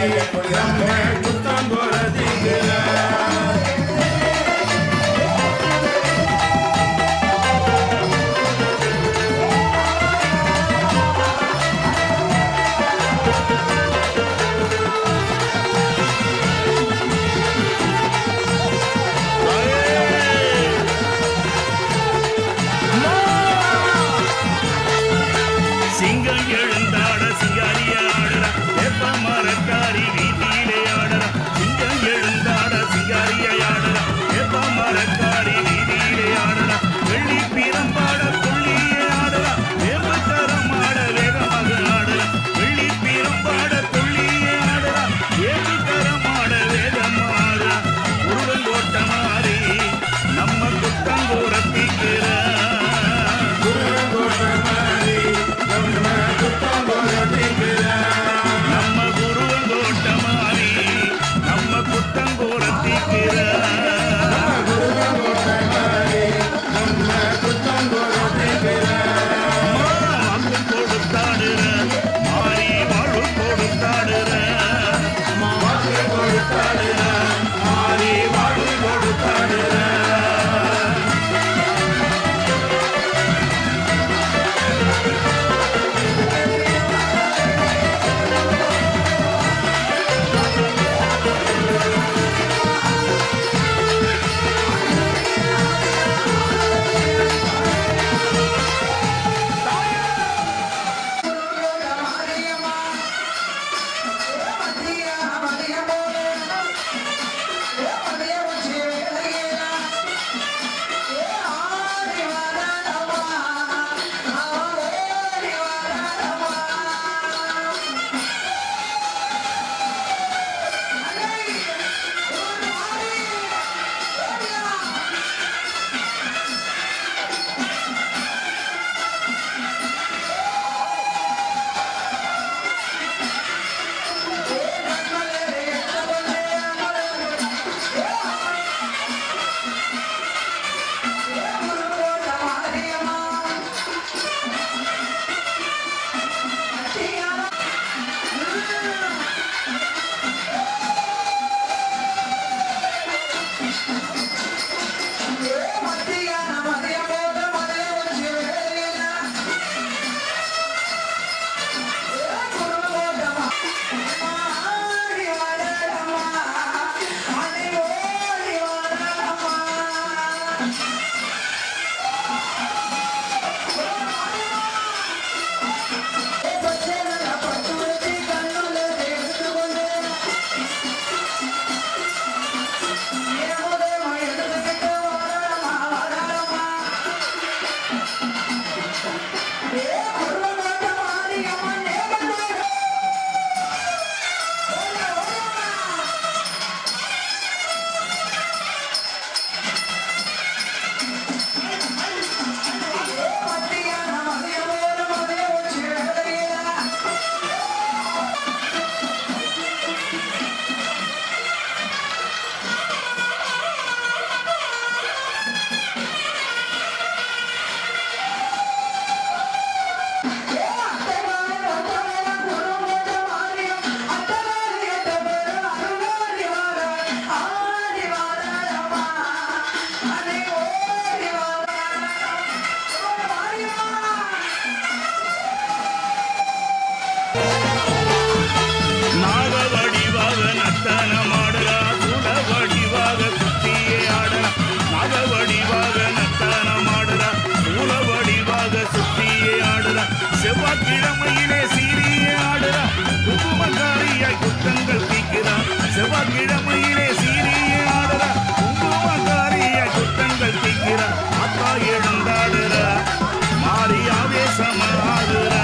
நம்ம குத்தம் போறதுக்குற சிங்கம் எழுந்தாட சிங்காரிய ஆடுறா வேப்ப மரக்காரி வீதியிலே ஆடுறா சிங்கம் எழுந்தாட சிங்காரிய ஆடுறா வேப்ப மரக்காரி வீதியிலே ஆடுறா வெள்ளி பீரம்பாட துள்ளியே ஆடுறா வேம்பு தரம் ஆட வேகமாக ஆடுறா வெள்ளி பீரம்பாட துள்ளியே ஆடுறா வேம்பு தரம் ஆட வேகமாக ஆடுறா உருவல் ஓட்ட மாறி நம்ம குத்தங்கூரத்திக்கிற நம்ம குருவங்கோட்ட மாறி நம்ம குத்தங்கோரத்திக்கிற வாக்கு கொடுத்தாடுற மாறி வாழ்வு கொடுத்தாடுற மாறி வாழ்வு கொடுத்தாடுற செவ்வாய்க்கிழமையிலே சீரிய ஆடுறா குங்குமக்காரியாய் குத்தங்கள் தீக்கிறா செவ்வாய்க்கிழமையிலே சீரிய ஆடுறா குங்குமக்காரியாய் குத்தங்கள் தீக்கிறா அப்பா எழுந்தாடுறா மாறி ஆவேசமாகுறா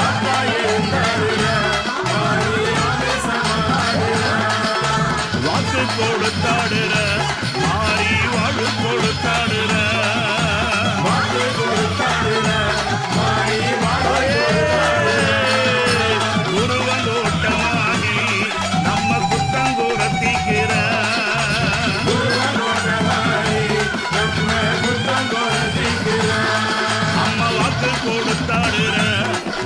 அப்பா எழுந்தாடுறா மாறி ஆவேசமாகுறா வாக்கு கொடுத்தாடுற மாறி வாழ்வு கொடுத்தாடுற வாக்கு கொடுத்தாடுற மாறி வாழ்வு குருவங்கோட்டமாகி நம்ம குத்தங்கூரத்திக்கிற நம்ம குத்தங்கோரத்திக்கிற அம்மா வாக்கு கொடுத்தாடுற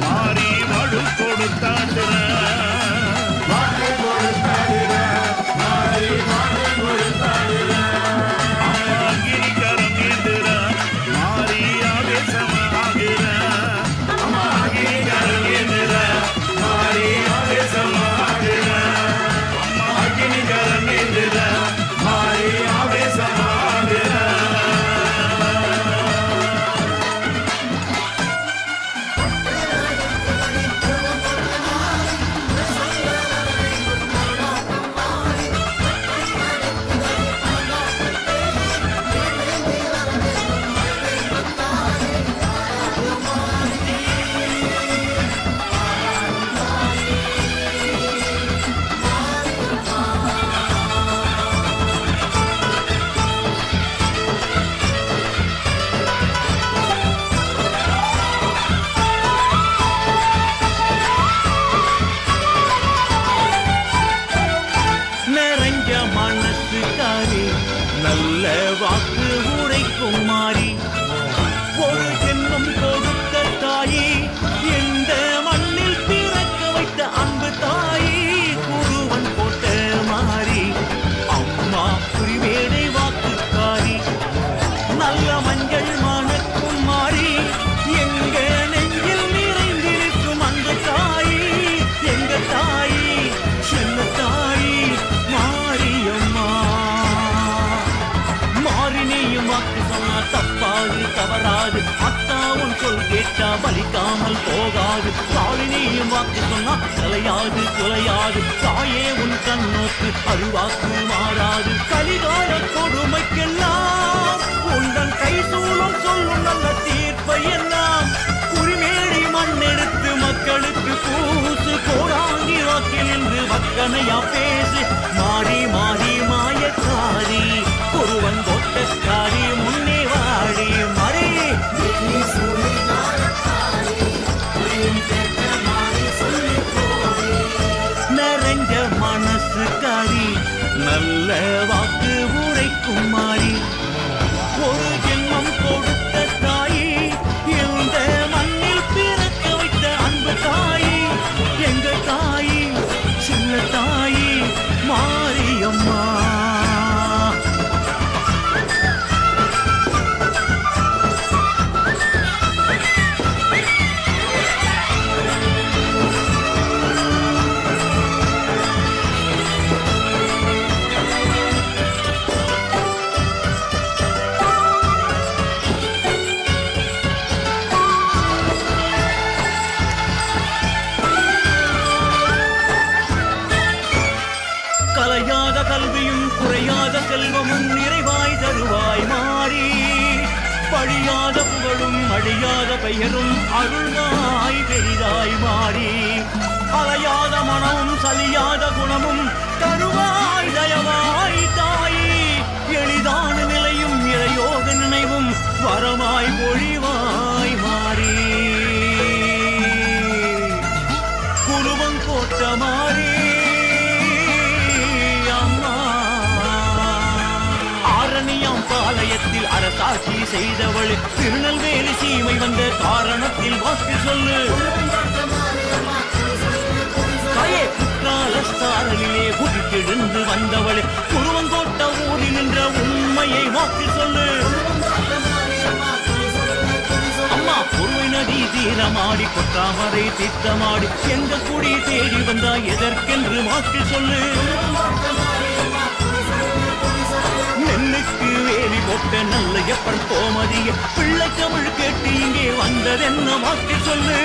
மாறி வாழ்வு கொடுத்தாடுற நீயும் வாக்கு சொன்னா தலையாது குலையாது தாயே உன் கண்ணோக்கு அருவாக்கு மாறாது கலிகால கொடுமைக்கெல்லாம் உந்தன் கை சூழும் சொல்லும் நல்ல தீர்ப்பை எல்லாம் குறிமேடி மண்ணெடுத்து மக்களுக்கு பூசு கோடாங்கி வாக்கில் நின்று வக்கனையா பேசு மாறி மாறி மாயக்காரி ஒருவன் கொட்டக்காரி முன்னே வாடி மறி நிறைஞ்ச மனசுக்காரி நல்ல வாக்கு உரைக்கும் மாறி ஒரு ஜென்மம் கொடுத்த தாயி இந்த மண்ணில் பிறக்க வைத்த அன்பு தாயி எங்க தாயி சின்ன தாயி மாரியம்மா கலையாத கல்வியும் குறையாத செல்வமும் நிறைவாய் தருவாய் மாறி பழியாத புகழும் அழியாத பெயரும் அருள்வாய் பெரிதாய் மாறி அலையாத மனமும் சலியாத குணமும் தருவாய் தயவாய் தாயி எளிதான நிலையும் இறையோக நினைவும் வரமாய் பொழிவாய் மாறி குருவங்கோட்ட மாறி பாளையத்தில் அரசாட்சி செய்தவள் திருநெல்வேலி சீமை வந்த காரணத்தில் வாக்கு சொல்லு தாயே குற்றால சாரலிலே குதிக்கெழுந்து வந்தவள் குருவங்கோட்ட ஊரில் நின்ற உண்மையை வாக்கு சொல்லு அம்மா பொறுமை நதி தீரமாடி கொட்டாமரை திட்டமாடி எந்த குடி தேடி வந்தா எதற்கென்று வாக்கு சொல்லு நெல்லுக்கு வேலி போட்ட நல்ல எப்பன் கோமதிய பிள்ளை தமிழ் கேட்டு இங்கே வந்ததென்ன வாக்கு சொல்லு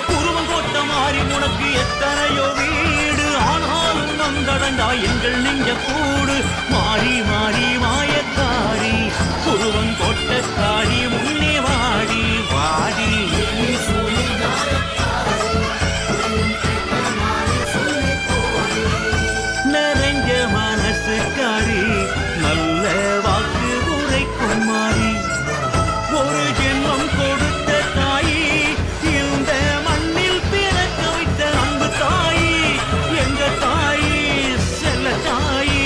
குருவங்கோட்ட மாறி உனக்கு எத்தனையோ வீடு ஆனாலும் வந்தடண்டா எங்கள் நெஞ்ச கூடு மாறி மாறி மாயக்காரி குருவங்கோட்டக்காரி முன்னே வாடி வாடி நிறைஞ்ச மனசுக்காரி நல்ல வாக்கு உரைக்கும் மாறி ஒரு ஜென்மம் கொடுத்த தாயி இந்த மண்ணில் பிறக்க வைத்த அன்பு தாயி எங்க தாயி செல்ல தாயி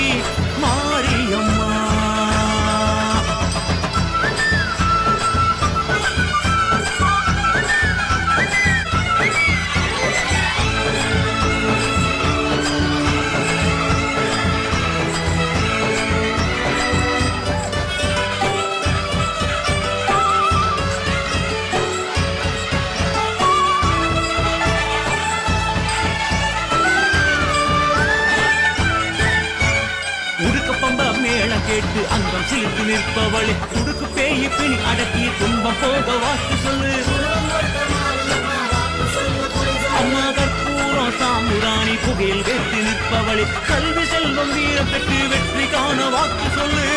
மாரியம்மா கேட்டு அங்கம் சீர்த்து நிற்பவளே உடுக்கு பேய் பிணி அடக்கி துன்பம் போக வாக்கு சொல்லு அம்மா கற்பூரம் சாமுராணி புகையில் வெட்டி நிற்பவளே கல்வி செல்வம் வீரம் பெற்று வெற்றி காண வாக்கு சொல்லு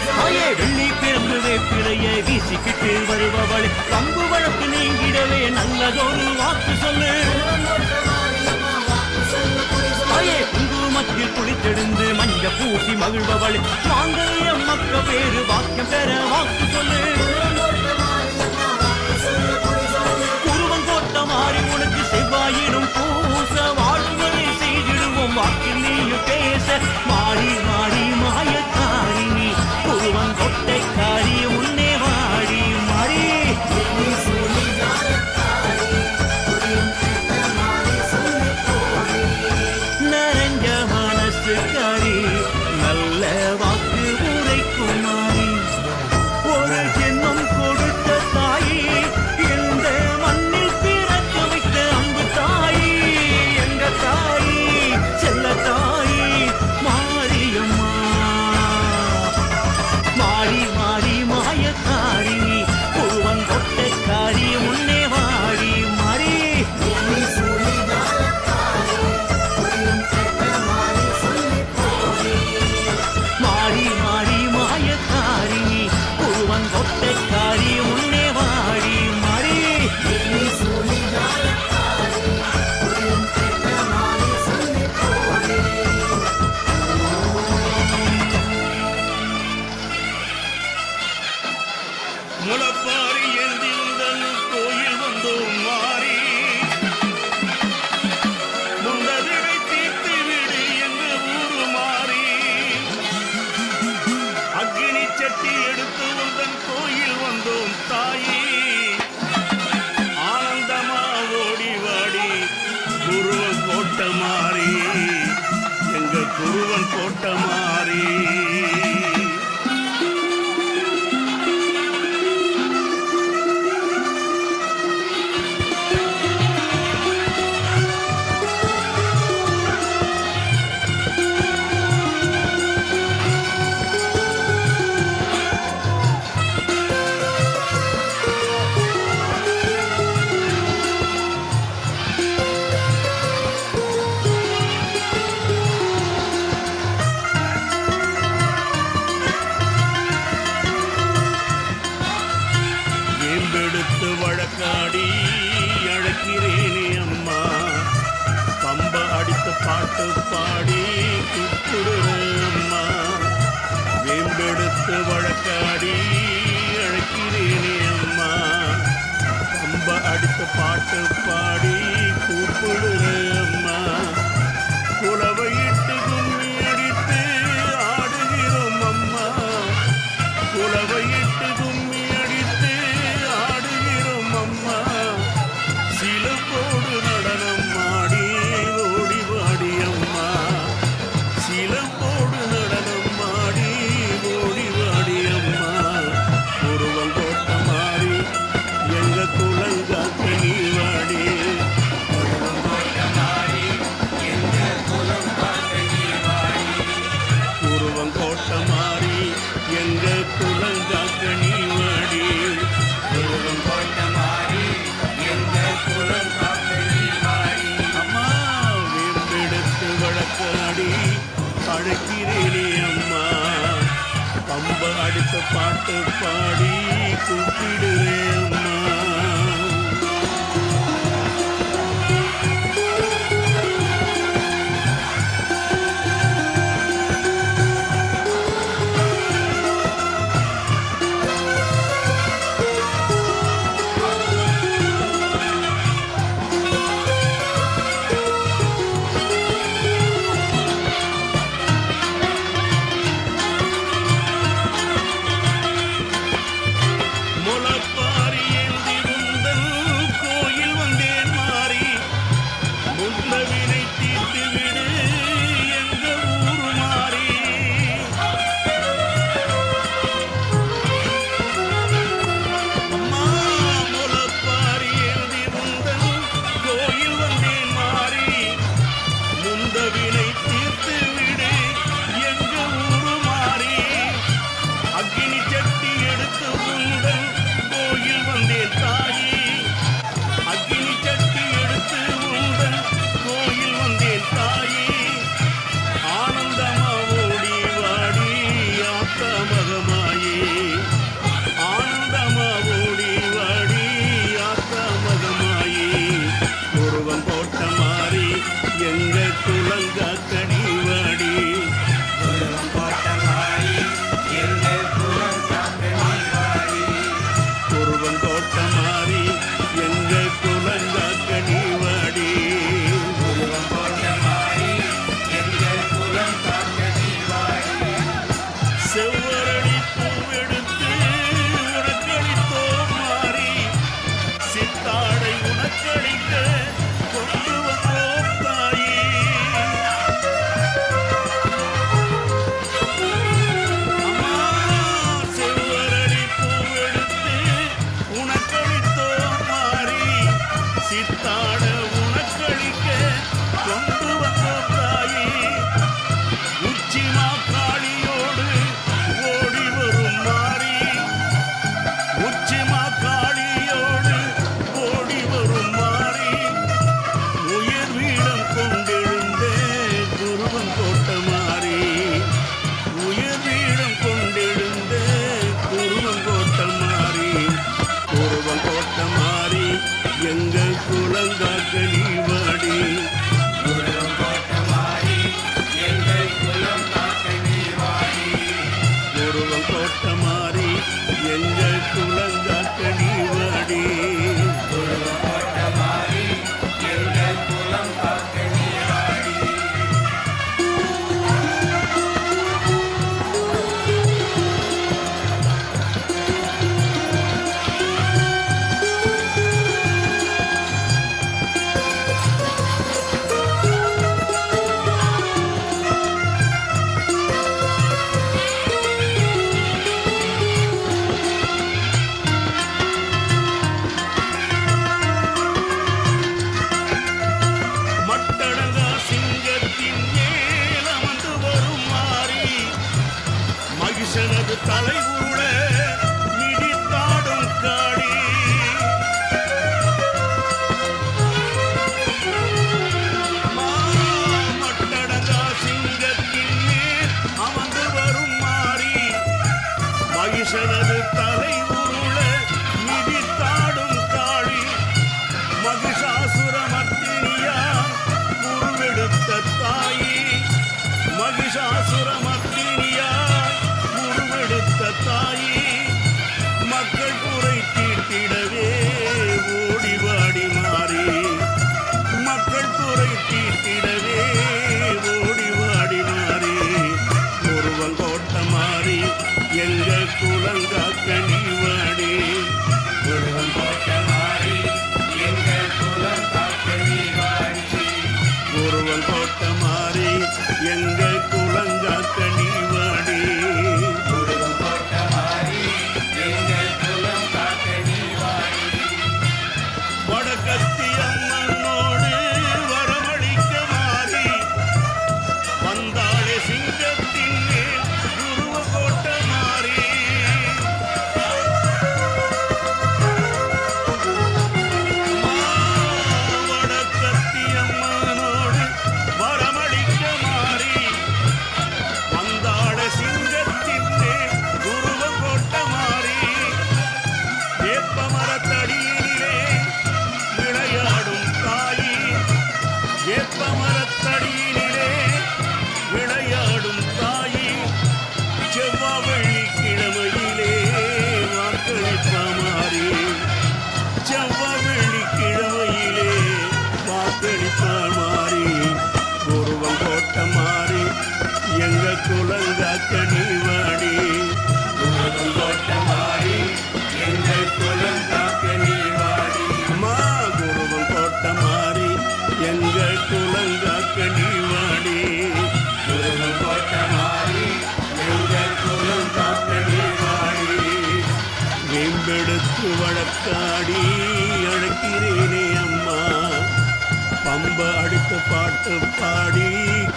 தாயே வெள்ளி பிறந்து வேப்பிலையை வீசிக்கிட்டு வருபவளே பம்பு வழக்கு நீங்கிடவே நல்லதொரு வாக்கு சொல்லு தாயே குங்குமத்தில் குளித்தெடுந்து மஞ்ச பூசி மகிழ்பவளே மாங்கல்யம் மக்க பேரு வாக்கியம் பெற வாக்கு சொல்லு குருவங்கோட்ட மாறி உனக்கு செவ்வாயிடும் பூச வாழ்வரை செய்திடுவோம் வாக்கில் நீயும் பேச மாறி மாறி மாயக்காரி குருவங்கோட்டைக்காரி முன்னே வாடி மாறி நிறைஞ்ச மனசுக்காரி நல்ல வாக்கு உரைக்கும் மாறி ஒரு ஜென்மம் கோட்டமாரி. வழக்காடி அழைக்கிறேனே அம்மா, பம்ப அடித்து பாட்டு பாடி கூப்பிடுறேம்மா. வேம்பெடுத்து வழக்காடி அழைக்கிறேனே அம்மா, பம்ப அடித்து பாட்டு பாடி கூப்பிடுறேம்மா. குலவையிட்டு கும்மி அடித்து ஆடுகிறோம் அம்மா, குலவையிட்டு கும்மி அடித்து ஆடுகிறோம் அம்மா. சிலம்போடு நடனம் ஆடி ஓடி வாடி அம்மா, சிலம்போடு நடனம் ஆடி ஓடி வாடி அம்மா. உருவங்கோட்ட மாறி எங்க குலங்காக்க நீ வாடி, உருவங்கோட்ட மாறி எங்க குலங்காக்க நீ வாடி. அம்மா வேம்பெடுத்து வழக்காடி அழைக்கிறேனே அம்மா, பம்ப அடித்த பாட்டு பாடி கூப்பிடுறேன் அம்மா. முளப்பாரி ஏந்தி உந்தன் கோயில் வந்தேன் மாறி, முன்னவினை தீர்த்து விடு எங்க ஊரு மாறி. அம்மா முளப்பாரி ஏந்தி உந்தன் கோயில் வந்தேன் மாறி, முந்தவினை தீர்த்து விடு எங்க ஊரு மாறி. அக்கினி சட்டி எடுத்து உந்தன் கோயில் வந்தேன் தாயி, அக்கினி சட்டி எடுத்து உந்தன் கோயில் வந்தேன் தாயி. ஆனந்தமா ஓடி வாடி ஆத்த மகமாயி, ஆனந்தமா ஓடி வாடி ஆத்த மகமாயி. உருவம் போட்ட மாறி எங்க குலங்காக்க நீ வாடி, உருவம் போட்ட மாறி எங்க குலங்காக்க நீ வாடி. செவ்வரளி பூவெடுத்து உனக்களித்தோ மாறி, சித்தாடை உனக்களிக்க கொண்டு வந்தோம் தாயி. அம்மா செவ்வரளி பூவெடுத்து உனக்களித்தோ மாறி, சித்தாட உனக்களிக்க கொண்டு வந்தோம் தாயி. உச்சிமா காளியோடு ஓடி வரும் மாறி, உச்சிமா காளியோடு ஓடி வரும் மாறி. உயர் வீடம் கொண்டெழுந்த குருவன் கோட்ட மாறி, உயர் வீடம் கொண்டெழுந்த குருவன் கோட்ட மாறி. குருவன் கோட்ட மாறி எங்க குலங்காக்க நீ வாடி, குருவன் கோட்ட மாறி எங்க குலங்காக்க நீ வாடி. தலை உருள மிதித்தாடும் காளி மட்டடங்கா சிங்கத்தின் மேல் அமர்ந்து வரும் மாறி மகிஷனது தலை உருள மிதித்தாடும் காளி மகிஷாசுரமர்த்தினியா உருவெடுத்த தாயி மகிஷாசுரமர்த்தினியா உருவெடுத்த தாயி மக்கள் குறை தீர்த்திடவே ஓடி வாடி மாறி மக்கள் குறை தீர்த்திடவே ஓடி வாடி மாறி ஒருவன் கோட்ட மாறி எங்க குலங்காக்க நீ வாடி ஒருவன் போட்ட மாறி எங்கள் குலம் காக்க நீ வாடி ஒருவன் கோட்ட மாறி எங்க குலங்காக்க நீ வாடி ஒருவன் போட்ட மாறி எங்கள் குலம் காக்க நீ வாடி வடக்கத்தி அம்மனோடு வரமளிக்க மாறி வந்தாளே சிங்கத்தின் மேல் உருவ கோட்ட மாறி வடக்கத்தி அம்மனோடு வரமளிக்க மாறி வந்தாளே சிங்கத்தின் மேல் உருவ கோட்ட மாறி வேப்ப மரத்தடியிலே விளையாடும் தாயி வேப்ப மரத்தடியிலே விளையாடும் தாயி செவ்வா வெள்ளிக்கிழமையிலே வாக்களிப்ப மாறி செவ்வா வெள்ளிக்கிழமையிலே வாக்களிப்ப மாறி ஒருவன் கோட்ட மாறி எங்க குலங்காக்க நீ வாடி ஒருவன் போட்ட மாறி எங்கள் குலம் காக்க நீ வாடி அம்மா குருவன் கோட்ட மாறி எங்க குலங்காக்க நீ வாடி ஒருவன் போட்ட மாறி எங்கள் குலம் காக்க நீ வாடி வேம்பெடுத்து வழக்காடி அழைக்கிறேனே அம்மா பம்ப அடித்து பாட்டு பாடி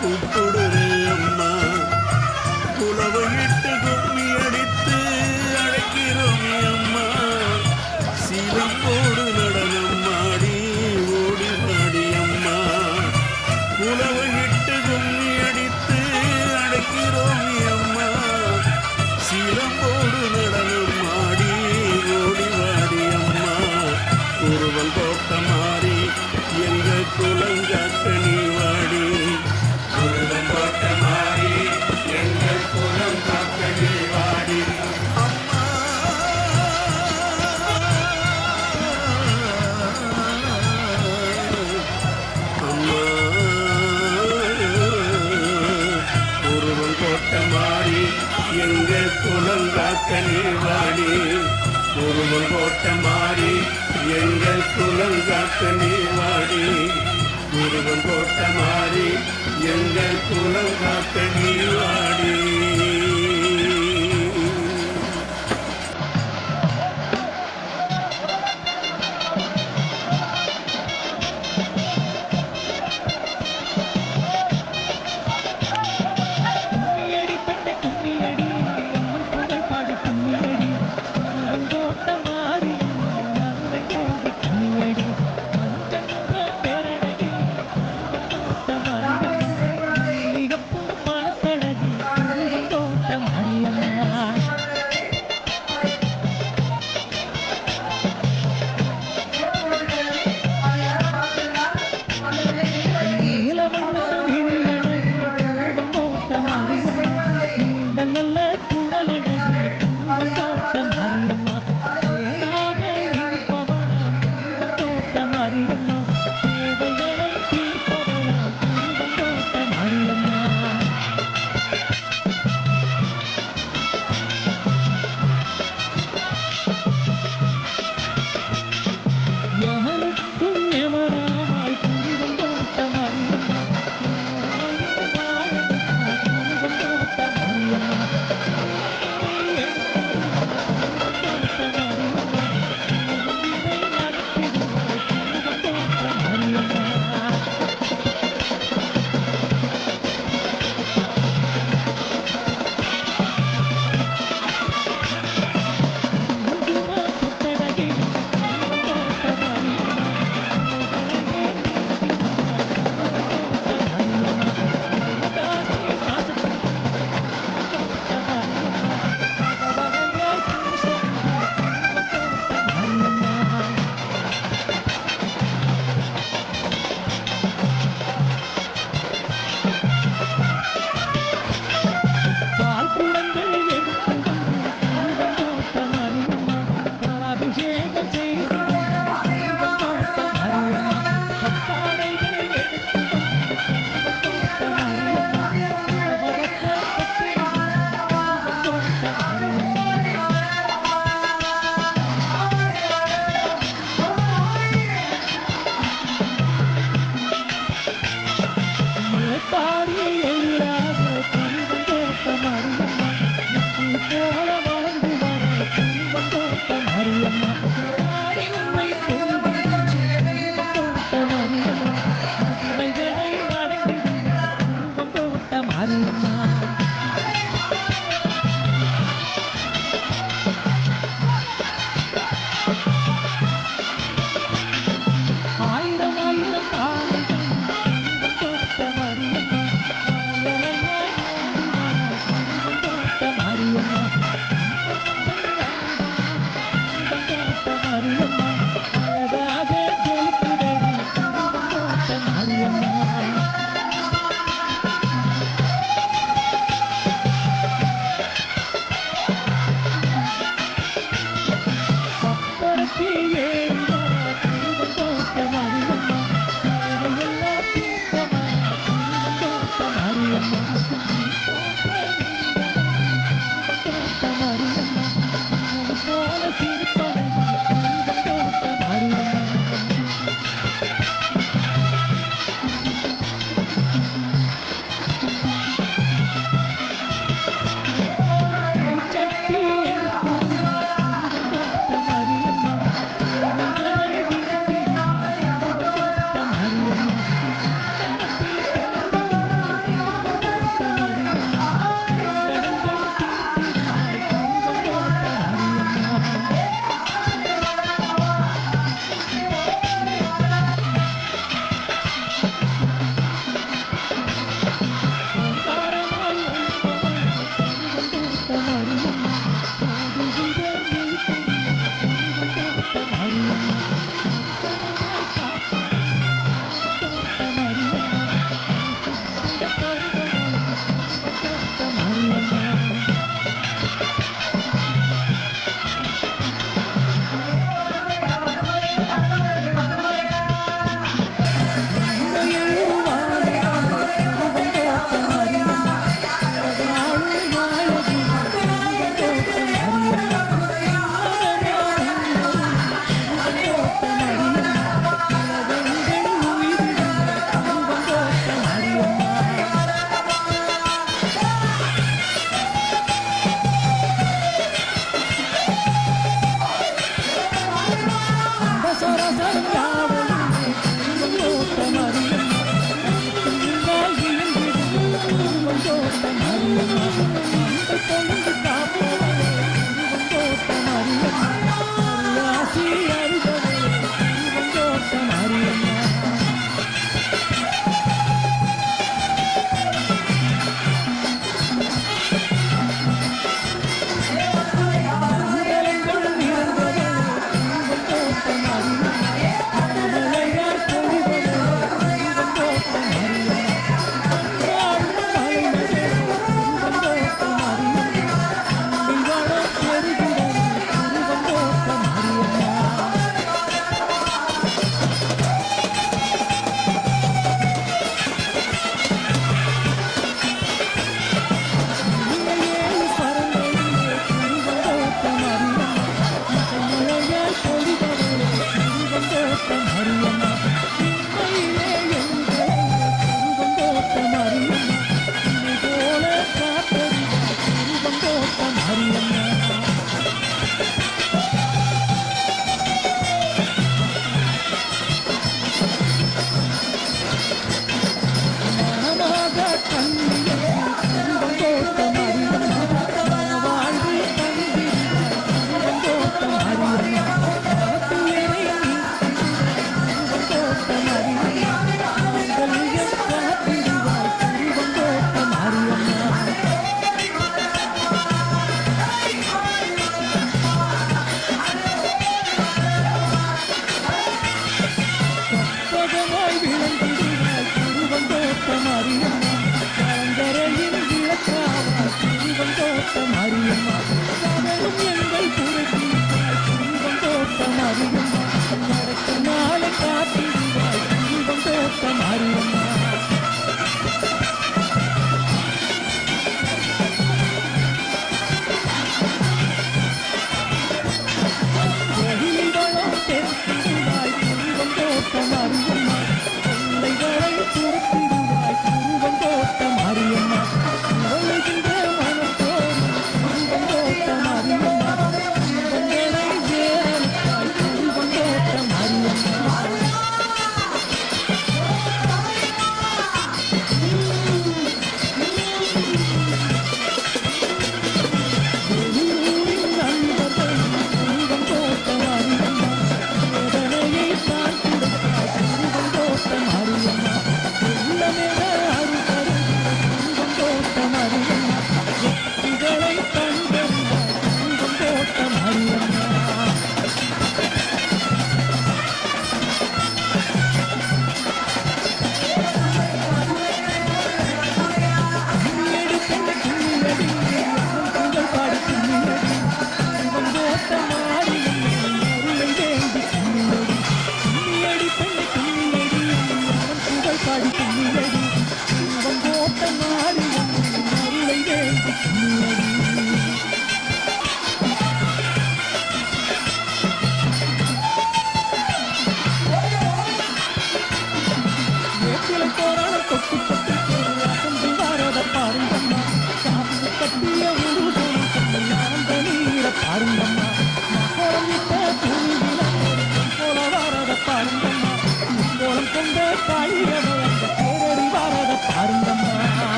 கூப்பிடுறேன் அம்மா குலவையிட்டு கும்மி அடித்து அழைக்கிறோமே அம்மா சீலம்போடு நடனம் ஆடி ஓடி பாடி அம்மா குலவையிட்டு கும்மி அடித்து அழைக்கிறோமே அம்மா சீலம்போடு நடனம் ஆடி ஓடி வாடி அம்மா ஒருவன் கோட்ட மாறி எங்க குலங்காக்க நீ வாடி ஒருவன் போட்ட மாறி எங்கள் குலம் காக்க நீ வாடி அம்மா அம்மா ஒருவன் கோட்ட மாறி எங்க குலங்காக்க நீ வாடி ஒருவன் கோட்ட மாறி எங்க குலங்காக்க நீ வாடி ஒருவன் கோட்ட மாறி எங்க குலங்காக்க நீ வாடி கும்மியடி பெண்ண கும்மியடி அம்மன் புகழ் பாடு கும்மியடி தோட்ட மாறி நாளை கோடி கும்மியடி மஞ்சள் பேரழகி தோட்ட மாறி மிகப்பூ மனத்தழகி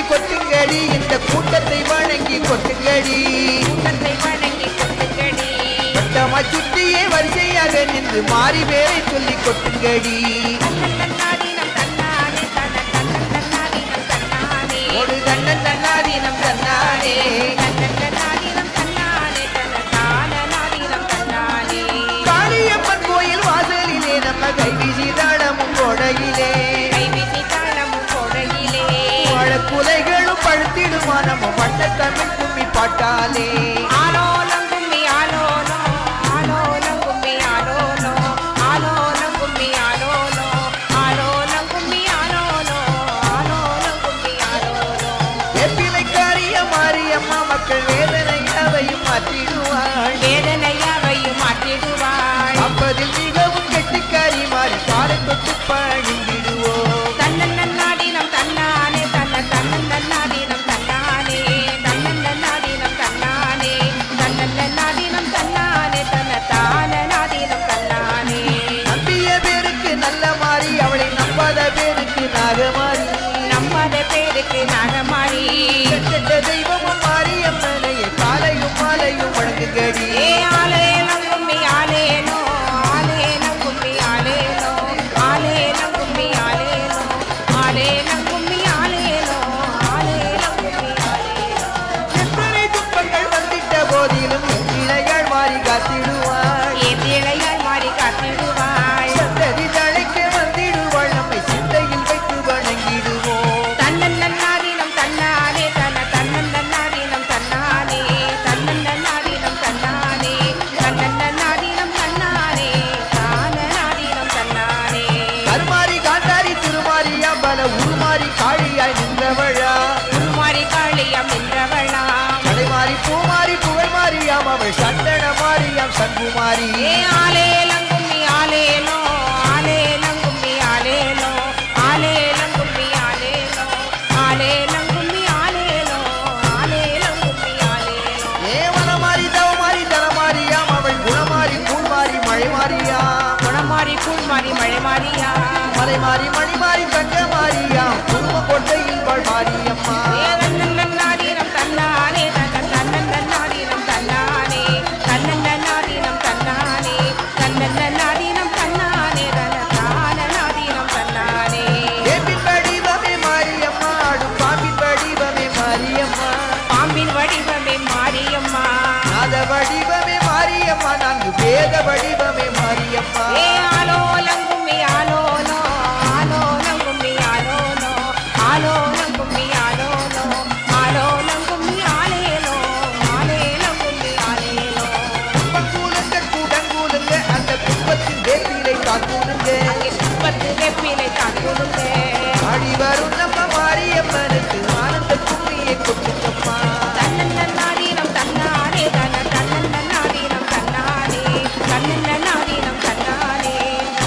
கொட்டுங்கடி இந்த கூட்டத்தை வணங்கி கொட்டுங்கடி வட்டமா சுற்றியே வரிசையாக நின்று மாறி பேரை சொல்லி கொட்டுங்கடி ஒரு தன்னன் தன்னாதீனம் தன்னானே காளியம்மன் கோயில் வாசலிலே நம்ம கைவிசி தாளமும் கொடையிலே குலைகளும் பழுத்திடுமா நம்ம வட்ட தமிழ் கும்மி பாட்டாலே ஆலோலம் கும்மி ஆலோலோ ஆலோலம் கும்மி ஆலோலோ ஆலோலம் கும்மி ஆலோலோ ஆலோலம் கும்மி ஆலோலோ ஆலோலம் கும்மி ஆலோலோ எப்பிலைக்காரிய மாரியம்மா மக்கள் வேதனையாவையும் மாற்றிடுவாள் வேதனையாவையும் மாற்றிடுவாள் அப்பதில் மிகவும் கெட்டிக்காரி மாறி காலை தொட்டு பணிந்திடுவோம் தன்னன் நன்னாடினம் தன்னானே தன்னன் நன்னாடினம் தன்னானே தன்னன் நன்னாடினம் தன்னானே தன்னன் நன்னாடினம் தன்னானே தன்னதான நாடினம் தன்னானே நம்பிய பேருக்கு நல்ல மாறி அவளை நம்பாத பேருக்கு நாகமாறி நம்பாத பேருக்கு நாகமாறி கெட்ட தெய்வமும் மாரியம்மனையே காலையும் மாலையும் வணங்குங்கடி ஏ ஆலேலம் கும்மி ஆலேனோ ஆலேலம் கும்மி ஆலேனோ ஆலேலம் கும்மி ஆலேனோ ஆலேலம் கும்மி ஆலேனோ ஆலேலம் கும்மி ஆலேனோ எத்தனை துன்பங்கள் வந்திட்ட போதிலும் இளையாள் மாறி காத்திடுவாள் ஏத்திளையாய் மாறி காத்திடுவாள் சந்ததி தலைக்கு வந்திடுவாள் நம்மை சிந்தையில் வைத்து வணங்கிடுவோம் தன்னன் நன்னாதினம் தன்னானே தன பூமாரி ஏ ஆலேலம் கும்மி ஆலேலோ ஆலேலம் கும்மி ஆலேலோ ஆலேலம் கும்மி ஆலேலோ ஆலேலம் கும்மி ஆலேலோ ஆலேலம் கும்மி ஆலேலோ ஏ வனமாரி தவமாரி தனமாரியாம் அவள் குணமாரி பூமாரி மழை மாறியா குணமாரி கூழ்மாரி மழை மாறியா மலை மாறி மணி மாறி தங்க மாறியாம் குடும்ப கொட்டையில் வாழ் மாரியம்மா ஏ தன்னன்னாதீனம் தன்னானே தன்னன்னாதீனம் தன்னானே தன்னன்னாதீனம் தன்னானே தன்னன்னாதீனம் தன்னானே தன்னன்னாதீனம் தன்னானே ஏம்பின் வடிவமே மாரியம்மா ஆடும் பாம்பின் வடிவமே மாரியம்மா பாம்பின் வடிவமே மாரியம்மா நாத வடிவமே மாரியம்மா நான்கு வேத வடிவமே மாரியம்மா ஏ ஆலோலம் கும்மி ஆலோலோ ஆலோலம் கும்மி ஆலோலோ ஆலோலம் கும்மி ஆலோலோ ஆலோலம் கும்மி ஆலேலோ ஆலேலம் கும்மி ஆலேலோ கும்பங்கூலுங்க கூடங்கூலுங்க அந்த கும்பத்தின் வேப்பிலை காக்கூலுங்க அங்கே குப்பத்து வெப்பிலை காக்குடுங்க ஆடி வரும் நம்ம மாரியம்மனுக்கு ஆனந்த கும்மியை கொட்டுங்கம்மா தன்னன்னாதீனம் தன்னானே தன்னன்னாதீனம் தன்னானே தன்னன்னாதீனம் தன்னானே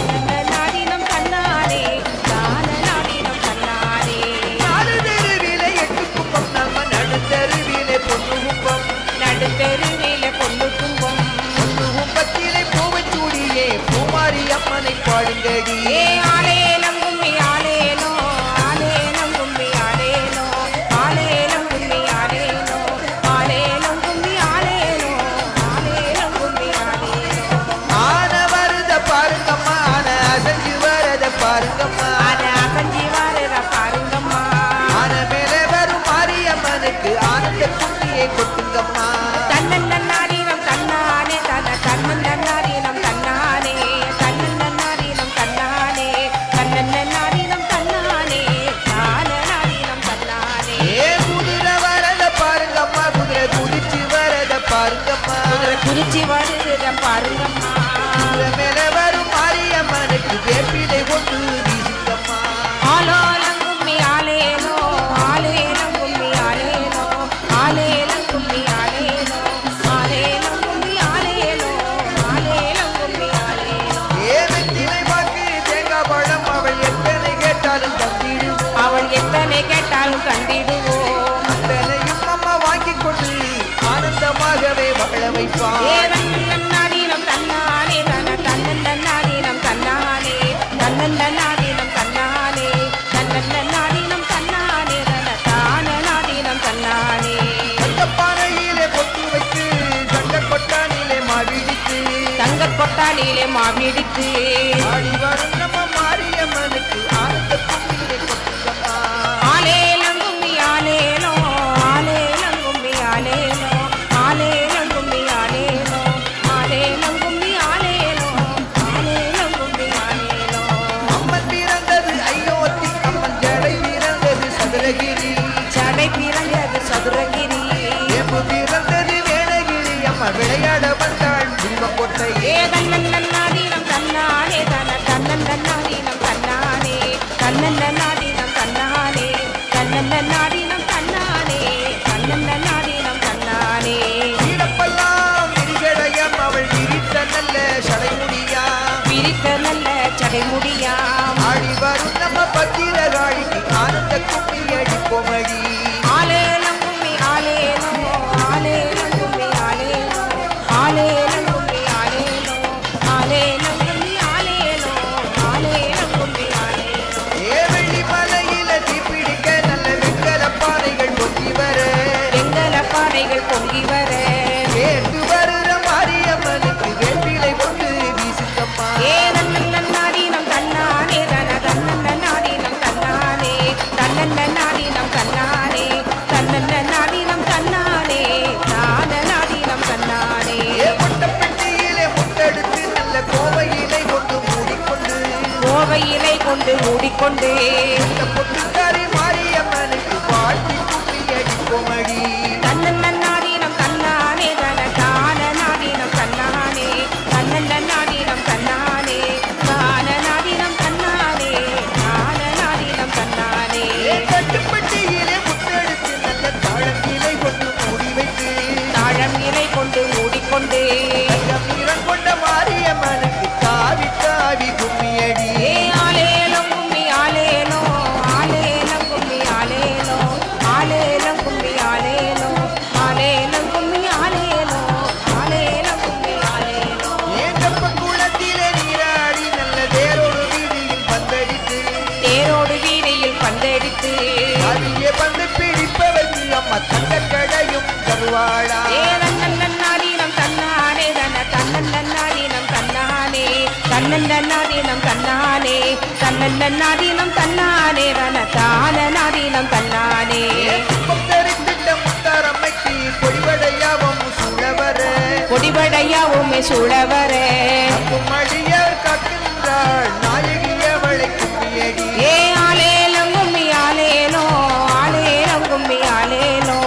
தன்னன்னாதீனம் தன்னானே தானநாதீனம் தன்னானே நாலு தெருவிலே எட்டு கும்பம் நம்ம நடுத்தருவிலே பொண்ணு கும்பம் நடுத்தெருவிலே பொண்ணு கும்பம் பொண்ணு கும்பத்திலே பூவை சூடியே பூமாரி அம்மனை பாடுங்கடி ஏ ஆலேலம் கும்மி ஆலேலோ ஆலேலம் கும்மி ஆலேலோ ஆலேலம் கும்மி ஆலேலோ ஆலேலம் கும்மி ஆலேலோ ஆலேலம் கும்மி ஆலேலோ ஆன வருத பாருங்கம்மா ஆன அசைஞ்சு வரத பாருங்கம்மா ஆன அகஞ்சி வாரத பாருங்கம்மா ஆன மேலே வரும் மாரியம்மனுக்கு ஆனந்த கும்மியை கொட்டுங்கம்மா தன்னன்னாதீனம் தன்னானே தன்னன்னாதீனம் தன்னானே தன்னன்னாதீனம் தன்னானே தன்னன்னாதீனம் தன்னானே தானநாதீனம் தன்னானே ஏ குதிரை வரத பாருங்கம்மா குதிரை குதிச்சு வரத பாருங்கம்மா குறிச்சி வருத பாருங்கம்மா குதிரை மேலே வரும் மாரியம்மனுக்கு வேப்பிலை கொண்டு வீசுங்கம்மா ஆலோலம் கும்மி ஆலேலோ ஆலேலம் கும்மி ஆலேலோ ஆலேலம் கும்மி ஆலேலோ ஆலேலம் கும்மி ஆலேலோ ஆலேலம் கும்மி ஆலேலோ ஏ வெற்றிலை பாக்கு தேங்காய் பழம் அவள் எத்தனை கேட்டாலும் தந்திடுவோம் அவள் எத்தனை கேட்டாலும் கண்டிடுவோம் அத்தனையும் அம்மா வாங்கி கொண்டு ஆனந்தமாகவே வாழ வைப்பான் ஏதன்னன்னாதீனம் தன்னானே தன்னன்னாதீனம் தன்னானே தன்னன்னாதீனம் தன்னானே தன்னன்னாதீனம் தன்னானே தானநாதீனம் தன்னானே தங்கப்பானையிலே பொட்டு வைத்து தங்க கொட்டானிலே மாவிடித்து தங்கக் கொட்டாலிலே மாவிடித்து ஆடி வரும் நம்ம மாரியம்மனுக்கு ஆனந்த கும்மியை கொட்டுங்கம்மா ஆலேலம் கும்மி ஆலேலோ ஆலேலம் கும்மி ஆலேலோ ஆலேலம் கும்மி ஆலேலோ ஆலேலம் கும்மி ஆலேலோ ஆலேலம் கும்மி ஆலேலோ அம்மன் பிறந்தது ஐயோத்தி அம்மன் ஜடை பிறந்தது சதுரகிரி சடை பிறந்தது சதுரகிரி எம்பு பிறந்தது வேணகிரி அம்மன் விளையாட வந்தாள் கோட்டை ஏ தன்னன்னாதீனம் தன்னானே தன்னன்னாதீனம் தன்னானே தன்னன்னாதீனம் தன்னானே தன்னன்னாதீனம் தன்னானே தன்னன்னாதீனம் தன்னானே வீரப்பெல்லாம் விரிகடையம் அவள் விரித்த நல்ல சடைமுடியா பிரித்த நல்ல சடைமுடியாம் ஆடி வரும் நம்ம பத்திரகாளிக்கு ஆனந்த கும்மி அடிப்போமடி ஆலேலம் கும்மி ஆலேலோ ஆலேலம் கும்மி ஆலேலோ ஆலேலம் கும்மி ஆலேலோ ஆலேலம் கும்மி ஆலேலோ ஆலேலம் கும்மி ஆலேலோ ஏ வெள்ளி மலையில தீப்பிடிக்க நல்ல வெங்கல பானைகள் பொங்கி வர வெங்கல பானைகள் பொங்கி வர கேட்டு வருற மாரியம்மனுக்கு வேப்பிலை கொண்டு வீசுங்கம்மா ஏ தன்னன்னாதீனம் தன்னானே தன்னன்னாதீனம் தன்னானே தன்னன்னாதீனம் தன்னானே தன்னன்னாதீனம் தன்னானே தானநாதீனம் தன்னானே ஏ முட்டப்பெட்டியிலே முட்டெடுத்து நல்ல கோவையிலை கொண்டு மூடிக்கொண்டு கோவையிலை கொண்டு மூடிக்கொண்டு இந்த பொட்டுக்காரி மாரியம்மனுக்கு வாழ்த்தி கும்மி அடிப்போமடி தன்னன்னாதீனம் தன்னானே தானநாதீனம் தன்னானே தன்னன்னாதீனம் தன்னானே தானநாதீனம் தன்னானே தானநாதீனம் தன்னானே ஏ கட்டுப்பட்டியிலே முட்டெடுத்து நல்ல தாழத்திலை கொண்டு மூடி வைத்து தாழம் இலை கொண்டு மூடிக்கொண்டு தங்கம் நிறம் அம்மா தங்கக்கடையும் தருவாளா ஏ தன்னன்னாதீனம் தன்னானே தன தன்னன்னாதீனம் தன்னானே தன்னன்னாதீனம் தன்னானே தன்னன்னாதீனம் தன்னானே தன தானநாதீனம் தன்னானே பக்தரித்திட்ட முத்தாரம்மைக்கு பொடிவடையாவும் சூழவர கொடிபடையாவுமே சூழவரே மடியார் காக்கின்றாள் நாயகி அவளை கும்பியடி ஏ ஆலேலம் கும்மி ஆலேலோ ஆலேலம் கும்மி ஆலேலோ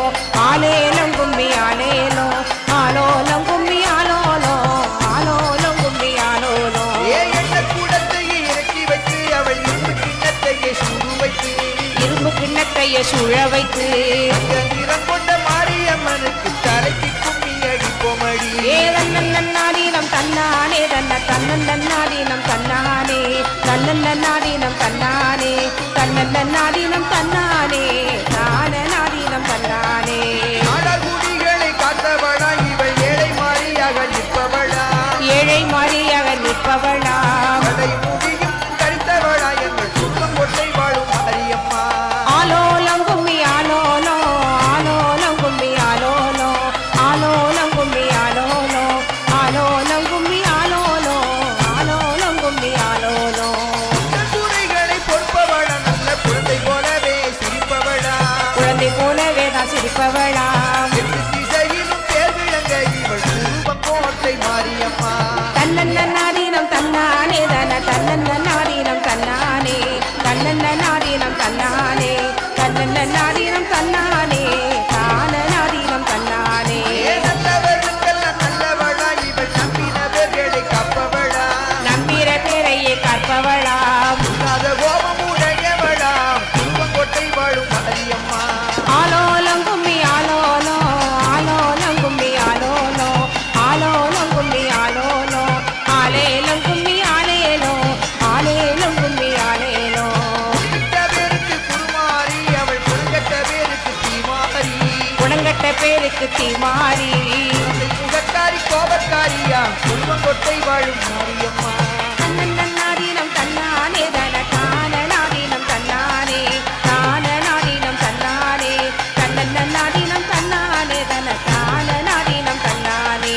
ஆலேலம் கும்மி ஆலேலோ ஆலோலம் கும்மி ஆலோலோ ஆலோலம் கும்மி ஆலோலோ ஏ எண்ண கூடத்தையே இறக்கி வைத்து அவள் இரும்பு கிண்ணத்தையே சூடு வைத்து இரும்பு கிண்ணத்தைய சூழ வைத்து நிறம் கொண்ட மாரியம்மனுக்கு தலைக்கு கும்மி அடிப்போமடி ஏ தன்னன்னாதீனம் தன்னானே தன்ன தன்னன்னாதீனம் தன்னானே தன்னன்னாதீனம் தன்னானே தன்னன்னாதீனம் தன்னானே தானநாதீனம் தன்னானே நாடாகுடிகளை காத்தவளா இவள் ஏழை மாறியாக நிற்பவளா ஏழை மாறியாக நிற்பவளா கடை முடியும் கழித்தவளா எங்கள் குடும்பம் கொட்டை வாழும் மாரியம்மா ஆலோலம் கும்மி ஆலோலோ ஆலோலம் கும்மி ஆலோலோ ஆலோலம் கும்மி ஆலோலோ ஆலோலம் கும்மி ஆலோலோ ஆலோலம் கும்மி ஆலோலோ துறைகளை பொறுப்பவளா நல்ல குழந்தை போலவே சிரிப்பவளா குழந்தை போலவே தான் சிரிப்பவளா எட்டு திசையிலும் பேர் விளங்க இவள் குடும்பம் கோட்டை மாரியம்மா தன்னன்னாதீனம் தன்னானே தன தன்னன்னாதீனம் தன்னானே தன்னன்னாதீனம் தன்னானே தன்னன்னாதீனம் தன்னானே தானநாதீனம் தன்னானே நல்லவர்களுக்கெல்லாம் நல்லவளா இவள் நம்பினவர்களை காப்பவளா நம்பிற பேரையே காப்பவளா உண்ணாத கோபம் உடையவளா குடும்பம் கோட்டை வாழும் மாரியம்மா ஆலோலம் கும்மி ஆலோலோ ஆலோலம் கும்மி ஆலோலோ ஆலோலம் கும்மி ஆலோலோ ஆலேலம் கும்மி ஆலேலோ ஆலேலம் கும்மி ஆலேலோ கெட்ட பேருக்கு குருமாரி அவள் குணங்கட்ட பேருக்கு தீமாரி குணங்கட்ட பேருக்கு தீமாறி முகக்காரி கோபக்காரியா குடும்பம் கோட்டை வாழும் மாரியம்மா தன்னன்னாதீனம் தன்னானே தன தானநாதீனம் தன்னானே தானநாதீனம் தன்னானே தன்னன்னாதீனம் தன்னானே தன தானநாதீனம் தன்னானே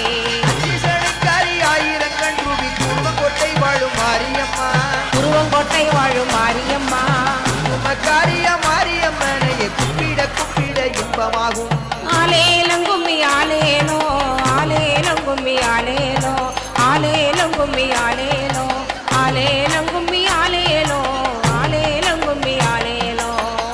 சடைக்காரி ஆயிரங்கண் ரூபி குடும்பம் கோட்டை வாழும் மாரியம்மா உருவங்கோட்டை வாழும் மாரியம்மா உமக்காரியா மாரியம்மனையே குப்பிட குப்பிட இன்பமாகும் ஆலேலம் கும்மி ஆலேலோ ஆலேலம் கும்மி ஆலேலோ ஆலேலம் கும்மி ஆலேலோ ஆலேலம் கும்மி ஆலேலோ ஆலேலம் கும்மி ஆலேலோ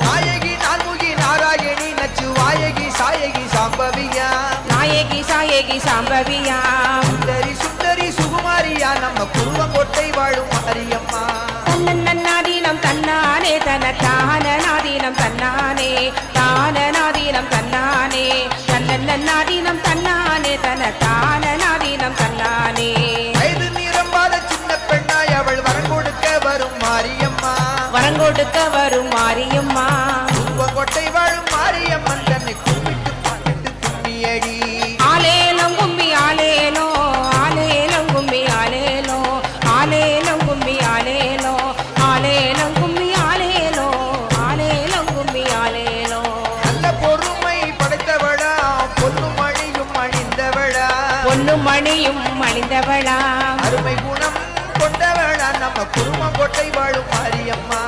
நாயகி நான்முகி நாராயணி நச்சு வாயகி சாயகி சாம்பவியா நாயகி சாயகி சாம்பவியா சுந்தரி சுந்தரி சுகுமாரியா நம்ம குடும்பம் கோட்டை வாழும் மாரியம்மா தன்னன்னாதீனம் தன்னானே தன தானநாதீனம் தன்னானே தானநாதீனம் தன்னானே தன்னன்னாதீனம் தன்னானே தன தானநாதீனம் தன்னானே வயது நிரம்பாத சின்ன பெண்ணாய் அவள் வரம் கொடுக்க வரும் மாரியம்மா வரங்கொடுக்க வரும் மாரியம்மா குடும்பம் கோட்டை வாழும் மாரியம்மன் தன்னை கும்பிட்டு பாட்டு கும்மியடி ஆலேலம் கும்மி ஆலேலோ ஆலேலம் கும்மி ஆலேலோ ஆலேலம் கும்மி ஆலேலோ ஆலேலம் கும்மி ஆலேலோ ஆலேலம் கும்மி ஆலேலோ நல்ல பொறுமை படைத்தவளா பொன்னு மணியும் அணிந்தவளா பொன்னும் மணியும் அணிந்தவளா அருமை குணம் கொண்டவளா நம்ம குடும்பம் கோட்டை வாழும் மாரியம்மா